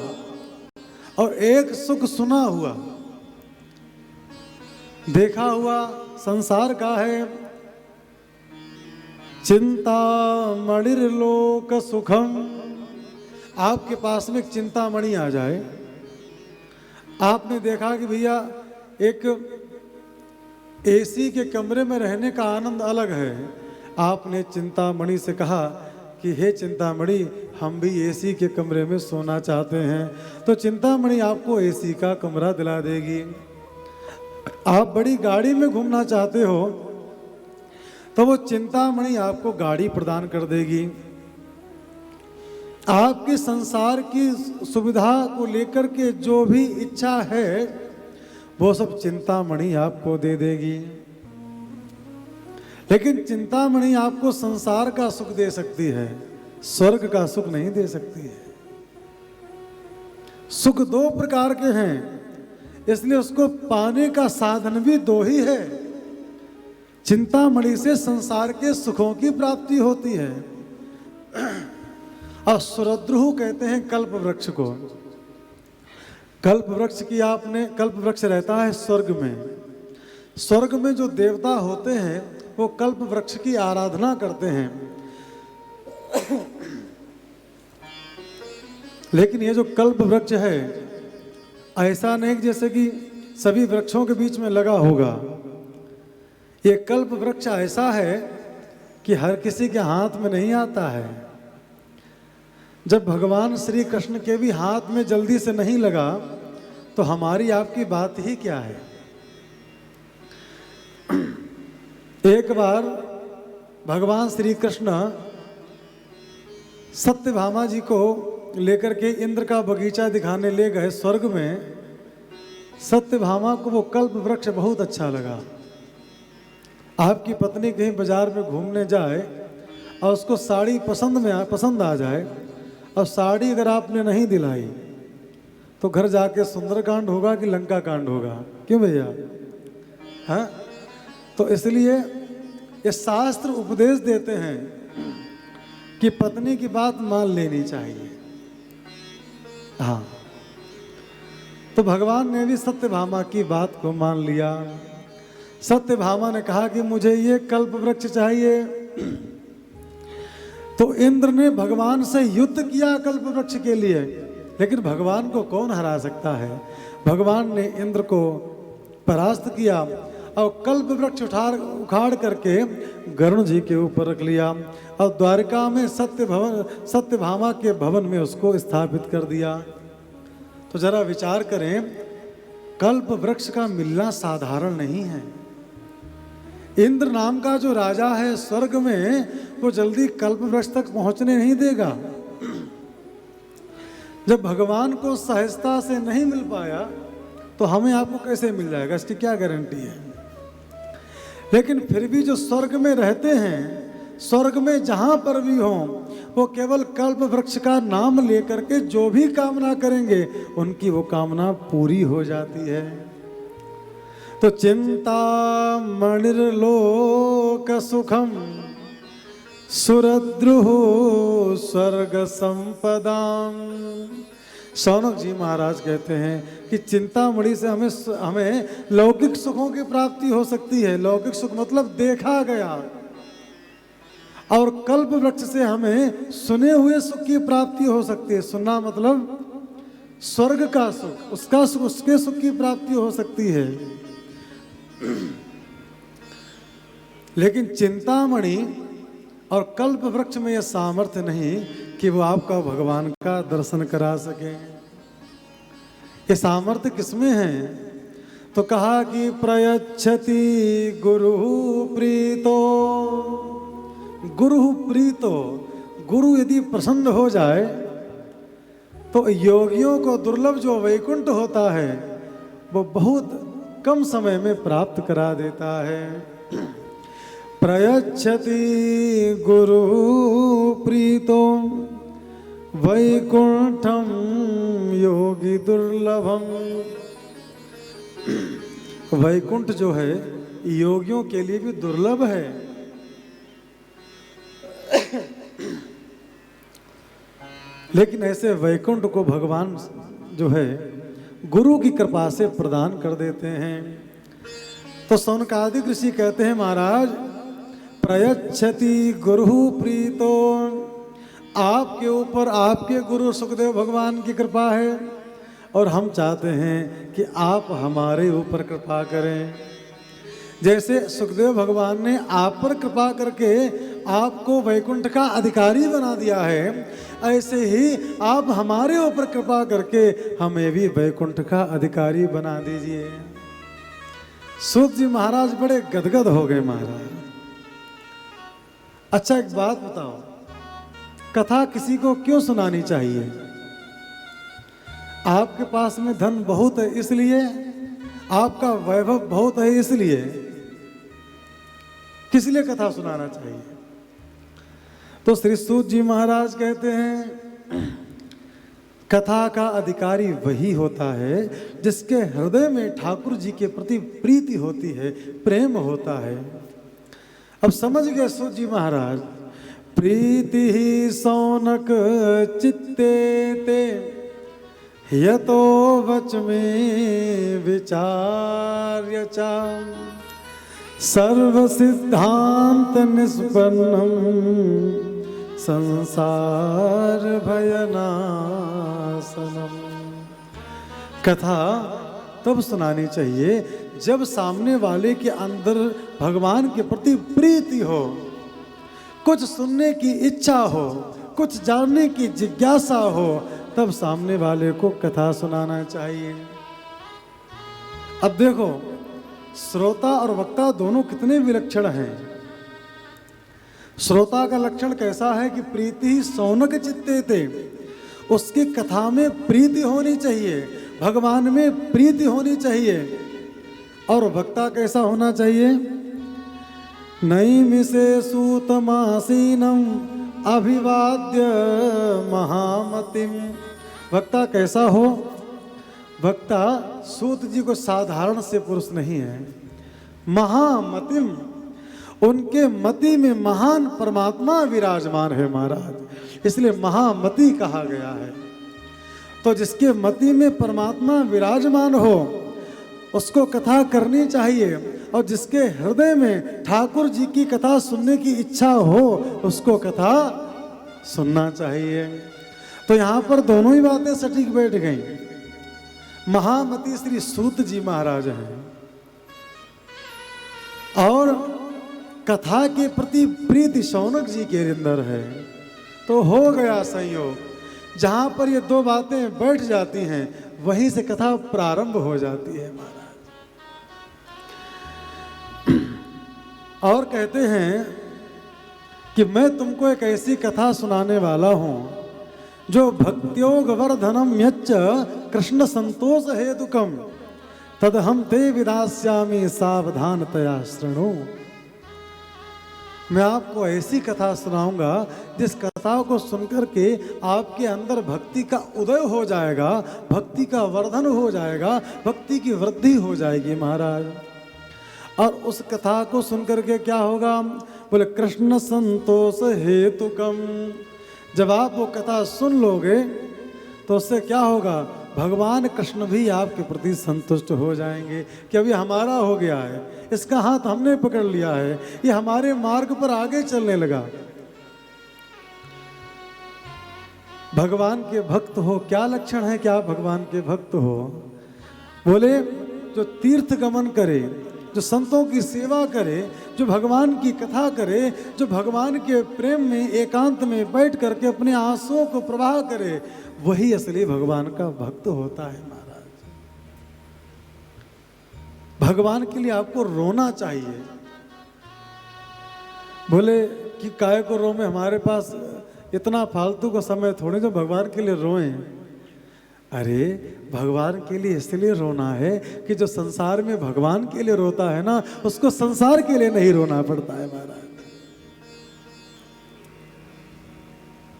और एक सुख सुना हुआ। देखा हुआ संसार का है, चिंता मणिर्लोक सुखम। आपके पास में एक चिंतामणि आ जाए, आपने देखा कि भैया एक एसी के कमरे में रहने का आनंद अलग है। आपने चिंतामणि से कहा कि हे चिंतामणि, हम भी एसी के कमरे में सोना चाहते हैं, तो चिंतामणि आपको एसी का कमरा दिला देगी। आप बड़ी गाड़ी में घूमना चाहते हो तो वो चिंतामणि आपको गाड़ी प्रदान कर देगी। आपके संसार की सुविधा को लेकर के जो भी इच्छा है वो सब चिंतामणि आपको दे देगी। लेकिन चिंतामणि आपको संसार का सुख दे सकती है, स्वर्ग का सुख नहीं दे सकती है। सुख दो प्रकार के हैं, इसलिए उसको पाने का साधन भी दो ही है। चिंतामणि से संसार के सुखों की प्राप्ति होती है। और सुरद्रुह कहते हैं कल्प वृक्ष को। कल्प वृक्ष की आपने, कल्प वृक्ष रहता है स्वर्ग में। स्वर्ग में जो देवता होते हैं वो कल्प वृक्ष की आराधना करते हैं। लेकिन ये जो कल्प वृक्ष है ऐसा नहीं जैसे कि सभी वृक्षों के बीच में लगा होगा। ये कल्प वृक्ष ऐसा है कि हर किसी के हाथ में नहीं आता है। जब भगवान श्री कृष्ण के भी हाथ में जल्दी से नहीं लगा तो हमारी आपकी बात ही क्या है। एक बार भगवान श्री कृष्ण सत्यभामा जी को लेकर के इंद्र का बगीचा दिखाने ले गए स्वर्ग में। सत्यभामा को वो कल्प वृक्ष बहुत अच्छा लगा। आपकी पत्नी कहीं बाजार में घूमने जाए और उसको साड़ी पसंद आ जाए और साड़ी अगर आपने नहीं दिलाई तो घर जाके सुंदरकांड होगा कि लंका कांड होगा। क्यों भैया? हाँ, तो इसलिए ये शास्त्र उपदेश देते हैं कि पत्नी की बात मान लेनी चाहिए। हाँ, तो भगवान ने भी सत्यभामा की बात को मान लिया। सत्यभामा ने कहा कि मुझे ये कल्प वृक्ष चाहिए। तो इंद्र ने भगवान से युद्ध किया कल्प वृक्ष के लिए, लेकिन भगवान को कौन हरा सकता है। भगवान ने इंद्र को परास्त किया और कल्प वृक्ष उखाड़ करके गरुण जी के ऊपर रख लिया और द्वारका में सत्यभामा के भवन में उसको स्थापित कर दिया। तो जरा विचार करें, कल्प वृक्ष का मिलना साधारण नहीं है। इंद्र नाम का जो राजा है स्वर्ग में, वो जल्दी कल्प वृक्ष तक पहुंचने नहीं देगा। जब भगवान को सहजता से नहीं मिल पाया तो हमें आपको कैसे मिल जाएगा, इसकी क्या गारंटी है। लेकिन फिर भी जो स्वर्ग में रहते हैं स्वर्ग में जहां पर भी हो, वो केवल कल्प वृक्ष का नाम लेकर के जो भी कामना करेंगे उनकी वो कामना पूरी हो जाती है। तो चिंता मणिर्लोक सुखम सुरद्रुह स्वर्ग संपदाम। शौनक जी महाराज कहते हैं कि चिंतामणि से हमें लौकिक सुखों की प्राप्ति हो सकती है। लौकिक सुख मतलब देखा गया, और कल्प वृक्ष से हमें सुने हुए सुख की प्राप्ति हो सकती है। सुनना मतलब स्वर्ग का सुख, उसका सुख, उसके सुख की प्राप्ति हो सकती है। लेकिन चिंतामणि और कल्प वृक्ष में यह सामर्थ्य नहीं कि वो आपका भगवान का दर्शन करा सके। ये सामर्थ्य किसमें है? तो कहा कि प्रयच्छति गुरु प्रीतो। गुरु प्रीतो, गुरु यदि प्रसन्न हो जाए तो योगियों को दुर्लभ जो वैकुंठ होता है वो बहुत कम समय में प्राप्त करा देता है। प्रयच्छति गुरु प्रीतो वैकुंठम योगी दुर्लभम। वैकुंठ जो है योगियों के लिए भी दुर्लभ है। लेकिन ऐसे वैकुंठ को भगवान जो है गुरु की कृपा से प्रदान कर देते हैं। तो सौनकादिक ऋषि कहते हैं महाराज प्रयच्छति गुरु प्रीतो, आपके ऊपर आपके गुरु सुखदेव भगवान की कृपा है और हम चाहते हैं कि आप हमारे ऊपर कृपा करें। जैसे सुखदेव भगवान ने आप पर कृपा करके आपको वैकुंठ का अधिकारी बना दिया है, ऐसे ही आप हमारे ऊपर कृपा करके हमें भी वैकुंठ का अधिकारी बना दीजिए। सूत जी महाराज बड़े गदगद हो गए। महाराज अच्छा एक बात बताओ, कथा किसी को क्यों सुनानी चाहिए? आपके पास में धन बहुत है इसलिए, आपका वैभव बहुत है इसलिए, किस लिए कथा सुनाना चाहिए? तो श्री सूत जी महाराज कहते हैं कथा का अधिकारी वही होता है जिसके हृदय में ठाकुर जी के प्रति प्रीति होती है, प्रेम होता है। अब समझ गए सूत जी महाराज, प्रीति ही सौनक चित्ते ते यतो वच में विचार्य चा सर्व सिद्धांत निष्पन्नम संसार भयनाशनम। कथा तब सुनानी चाहिए जब सामने वाले के अंदर भगवान के प्रति प्रीति हो, कुछ सुनने की इच्छा हो, कुछ जानने की जिज्ञासा हो, तब सामने वाले को कथा सुनाना चाहिए। अब देखो श्रोता और वक्ता दोनों कितने विलक्षण हैं। श्रोता का लक्षण कैसा है कि प्रीति ही सौनक चित्ते थे, उसकी कथा में प्रीति होनी चाहिए, भगवान में प्रीति होनी चाहिए। और वक्ता कैसा होना चाहिए? नैमिषे सूतमासीनम अभिवाद्य महामतिम। वक्ता कैसा हो? वक्ता सूत जी को साधारण से पुरुष नहीं है, महामतिम, उनके मति में महान परमात्मा विराजमान है महाराज, इसलिए महामति कहा गया है। तो जिसके मति में परमात्मा विराजमान हो उसको कथा करनी चाहिए, और जिसके हृदय में ठाकुर जी की कथा सुनने की इच्छा हो उसको कथा सुनना चाहिए। तो यहाँ पर दोनों ही बातें सटीक बैठ गई। महामति श्री सूत जी महाराज हैं और कथा के प्रति प्रीति शौनक जी के अंदर है, तो हो गया संयोग। जहां पर ये दो बातें बैठ जाती हैं वहीं से कथा प्रारंभ हो जाती है महाराज। और कहते हैं कि मैं तुमको एक ऐसी कथा सुनाने वाला हूं जो भक्त्योग वर्धनम यच्च कृष्ण संतोष हेतुकम तद हम ते विदास्यामि सावधानतया शृणु। मैं आपको ऐसी कथा सुनाऊंगा जिस कथा को सुनकर के आपके अंदर भक्ति का उदय हो जाएगा, भक्ति का वर्धन हो जाएगा, भक्ति की वृद्धि हो जाएगी महाराज। और उस कथा को सुनकर के क्या होगा? बोले कृष्ण संतोष हेतुकम। जब आप वो कथा सुन लोगे तो उससे क्या होगा? भगवान कृष्ण भी आपके प्रति संतुष्ट हो जाएंगे कि अभी हमारा हो गया है, इसका हाथ हमने पकड़ लिया है, ये हमारे मार्ग पर आगे चलने लगा। भगवान के भक्त हो, क्या लक्षण है कि आप भगवान के भक्त हो? बोले जो तीर्थ गमन करे, जो संतों की सेवा करे, जो भगवान की कथा करे, जो भगवान के प्रेम में एकांत में बैठ करके अपने आंसुओं को प्रवाह करे, वही असली भगवान का भक्त होता है महाराज। भगवान के लिए आपको रोना चाहिए। बोले कि काय को रो में, हमारे पास इतना फालतू का समय थोड़े जो भगवान के लिए रोएं। अरे भगवान के लिए इसलिए रोना है कि जो संसार में भगवान के लिए रोता है ना, उसको संसार के लिए नहीं रोना पड़ता है महाराज।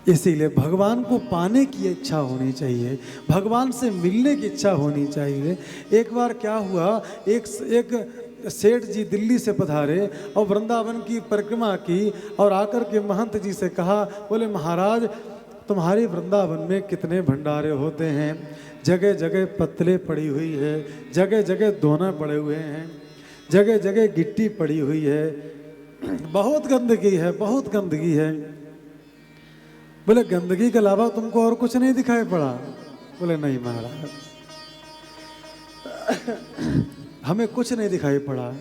इसीलिए भगवान को पाने की इच्छा होनी चाहिए, भगवान से मिलने की इच्छा होनी चाहिए। एक बार क्या हुआ, एक सेठ जी दिल्ली से पधारे और वृंदावन की परिक्रमा की और आकर के महंत जी से कहा, बोले महाराज तुम्हारे वृंदावन में कितने भंडारे होते हैं, जगह जगह पत्तले पड़ी हुई है, जगह जगह दोना पड़े हुए हैं, जगह जगह गिट्टी पड़ी हुई है, बहुत गंदगी है, बहुत गंदगी है। बोले गंदगी के अलावा तुमको और कुछ नहीं दिखाई पड़ा? बोले नहीं महाराज, हमें कुछ नहीं दिखाई पड़ा।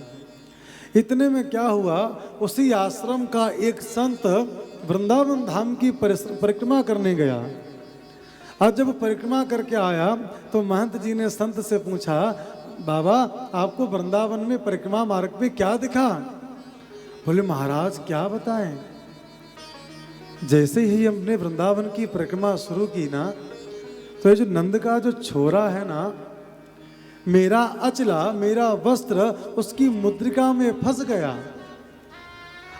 इतने में क्या हुआ, उसी आश्रम का एक संत वृंदावन धाम की परिक्रमा करने गया। और जब परिक्रमा करके आया तो महंत जी ने संत से पूछा, बाबा आपको वृंदावन में परिक्रमा मार्ग पे क्या दिखा? बोले महाराज क्या बताएं, जैसे ही हमने वृंदावन की परिक्रमा शुरू की ना, तो ये जो नंद का जो छोरा है ना, मेरा अचला, मेरा वस्त्र उसकी मुद्रिका में फंस गया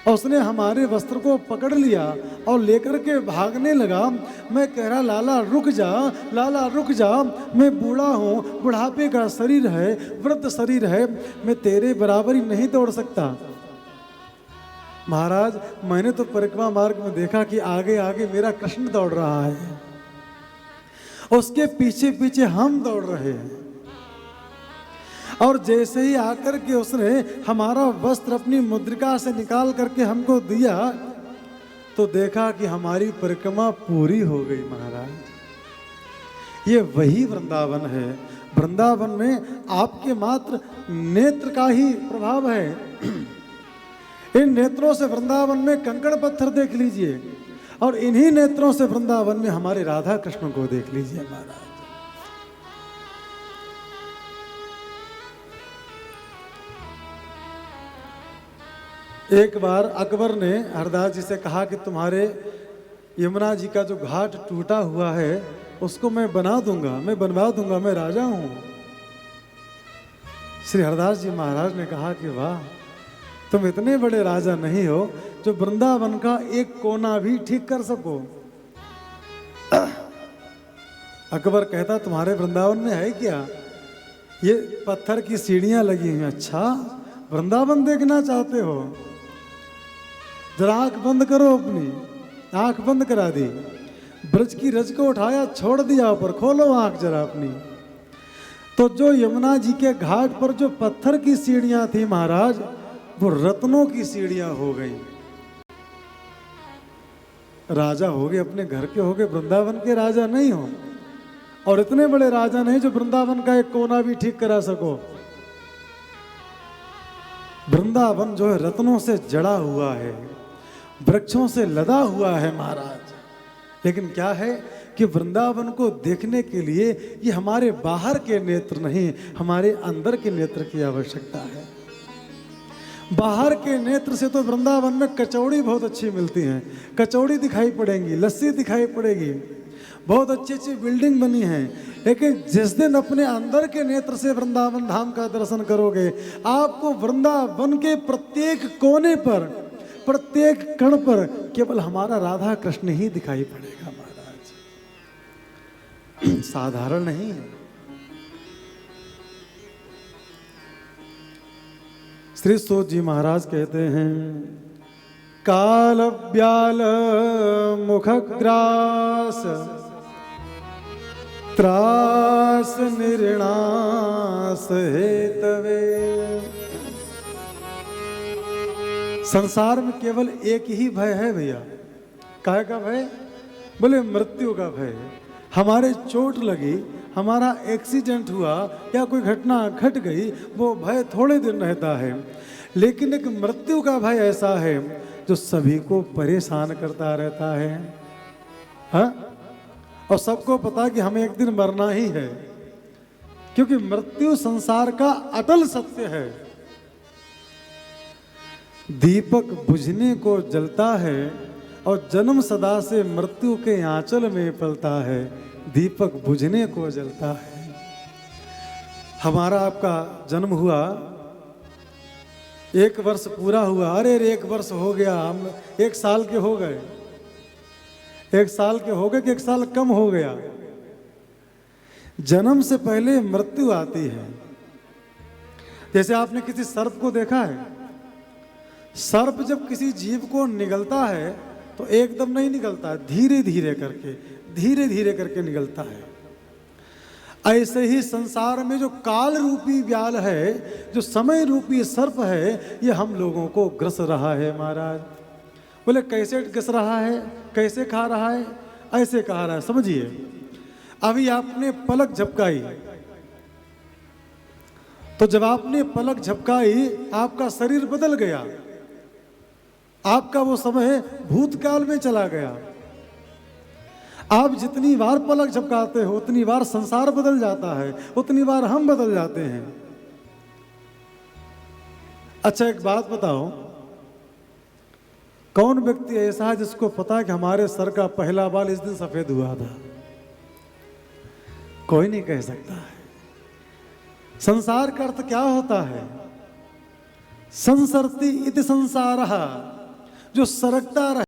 और उसने हमारे वस्त्र को पकड़ लिया और लेकर के भागने लगा। मैं कह रहा लाला रुक जा, लाला रुक जा, मैं बूढ़ा हूँ, बुढ़ापे का शरीर है, वृद्ध शरीर है, मैं तेरे बराबरी नहीं दौड़ सकता। महाराज मैंने तो परिक्रमा मार्ग में देखा कि आगे आगे मेरा कृष्ण दौड़ रहा है, उसके पीछे पीछे हम दौड़ रहे हैं। और जैसे ही आकर के उसने हमारा वस्त्र अपनी मुद्रिका से निकाल करके हमको दिया तो देखा कि हमारी परिक्रमा पूरी हो गई। महाराज ये वही वृंदावन है। वृंदावन में आपके मात्र नेत्र का ही प्रभाव है। इन नेत्रों से वृंदावन में कंकड़ पत्थर देख लीजिए और इन्हीं नेत्रों से वृंदावन में हमारे राधा कृष्ण को देख लीजिए महाराज। एक बार अकबर ने हरदास जी से कहा कि तुम्हारे यमुना जी का जो घाट टूटा हुआ है उसको मैं बना दूंगा, मैं बनवा दूंगा, मैं राजा हूं। श्री हरदास जी महाराज ने कहा कि वाह, तुम इतने बड़े राजा नहीं हो जो वृंदावन का एक कोना भी ठीक कर सको। अकबर कहता तुम्हारे वृंदावन में है क्या? ये पत्थर की सीढ़ियां लगी हुई। अच्छा वृंदावन देखना चाहते हो? जरा आंख बंद करो, अपनी आंख बंद करा दी, ब्रज की रज को उठाया, छोड़ दिया ऊपर, खोलो आंख जरा अपनी। तो जो यमुना जी के घाट पर जो पत्थर की सीढ़ियां थी महाराज, वो रत्नों की सीढ़ियां हो गई। राजा हो गए, अपने घर के हो गए, वृंदावन के राजा नहीं हो। और इतने बड़े राजा नहीं जो वृंदावन का एक कोना भी ठीक करा सको। वृंदावन जो है रत्नों से जड़ा हुआ है, वृक्षों से लदा हुआ है महाराज। लेकिन क्या है कि वृंदावन को देखने के लिए ये हमारे बाहर के नेत्र नहीं, हमारे अंदर के नेत्र की आवश्यकता है। बाहर के नेत्र से तो वृंदावन में कचौड़ी बहुत अच्छी मिलती हैं, कचौड़ी दिखाई पड़ेंगी, लस्सी दिखाई पड़ेगी, बहुत अच्छी अच्छी बिल्डिंग बनी है। लेकिन जिस दिन अपने अंदर के नेत्र से वृंदावन धाम का दर्शन करोगे, आपको वृंदावन के प्रत्येक कोने पर प्रत्येक कण पर केवल हमारा राधा कृष्ण ही दिखाई पड़ेगा महाराज। साधारण नहीं है। श्री सूत जी महाराज कहते हैं, काल ब्याल मुखग्रास त्रास निर्णास हेतवे। संसार में केवल एक ही भय है भैया। काहे का भय? बोले मृत्यु का भय। हमारे चोट लगी, हमारा एक्सीडेंट हुआ या कोई घटना घट गई, वो भय थोड़े दिन रहता है। लेकिन एक मृत्यु का भय ऐसा है जो सभी को परेशान करता रहता है। हाँ? और सबको पता कि हमें एक दिन मरना ही है, क्योंकि मृत्यु संसार का अटल सत्य है। दीपक बुझने को जलता है और जन्म सदा से मृत्यु के आंचल में पलता है। दीपक बुझने को जलता है। हमारा आपका जन्म हुआ, 1 वर्ष पूरा हुआ, अरे 1 वर्ष हो गया, हम 1 साल के हो गए, 1 साल के हो गए कि 1 साल कम हो गया। जन्म से पहले मृत्यु आती है। जैसे आपने किसी सर्प को देखा है, सर्प जब किसी जीव को निगलता है तो एकदम नहीं निगलता है, धीरे धीरे करके निगलता है। ऐसे ही संसार में जो काल रूपी व्याल है, जो समय रूपी सर्प है, ये हम लोगों को ग्रस रहा है महाराज। बोले कैसे ग्रस रहा है, कैसे खा रहा है? ऐसे खा रहा है, समझिए। अभी आपने पलक झपकाई, तो जब आपने पलक झपकाई आपका शरीर बदल गया, आपका वो समय भूतकाल में चला गया। आप जितनी बार पलक झपकाते हो उतनी बार संसार बदल जाता है, उतनी बार हम बदल जाते हैं। अच्छा एक बात बताओ, कौन व्यक्ति ऐसा है जिसको पता है कि हमारे सर का पहला बाल इस दिन सफेद हुआ था? कोई नहीं कह सकता है। संसार का अर्थ क्या होता है? संसरति इति संसारः, जो सरकता रहे।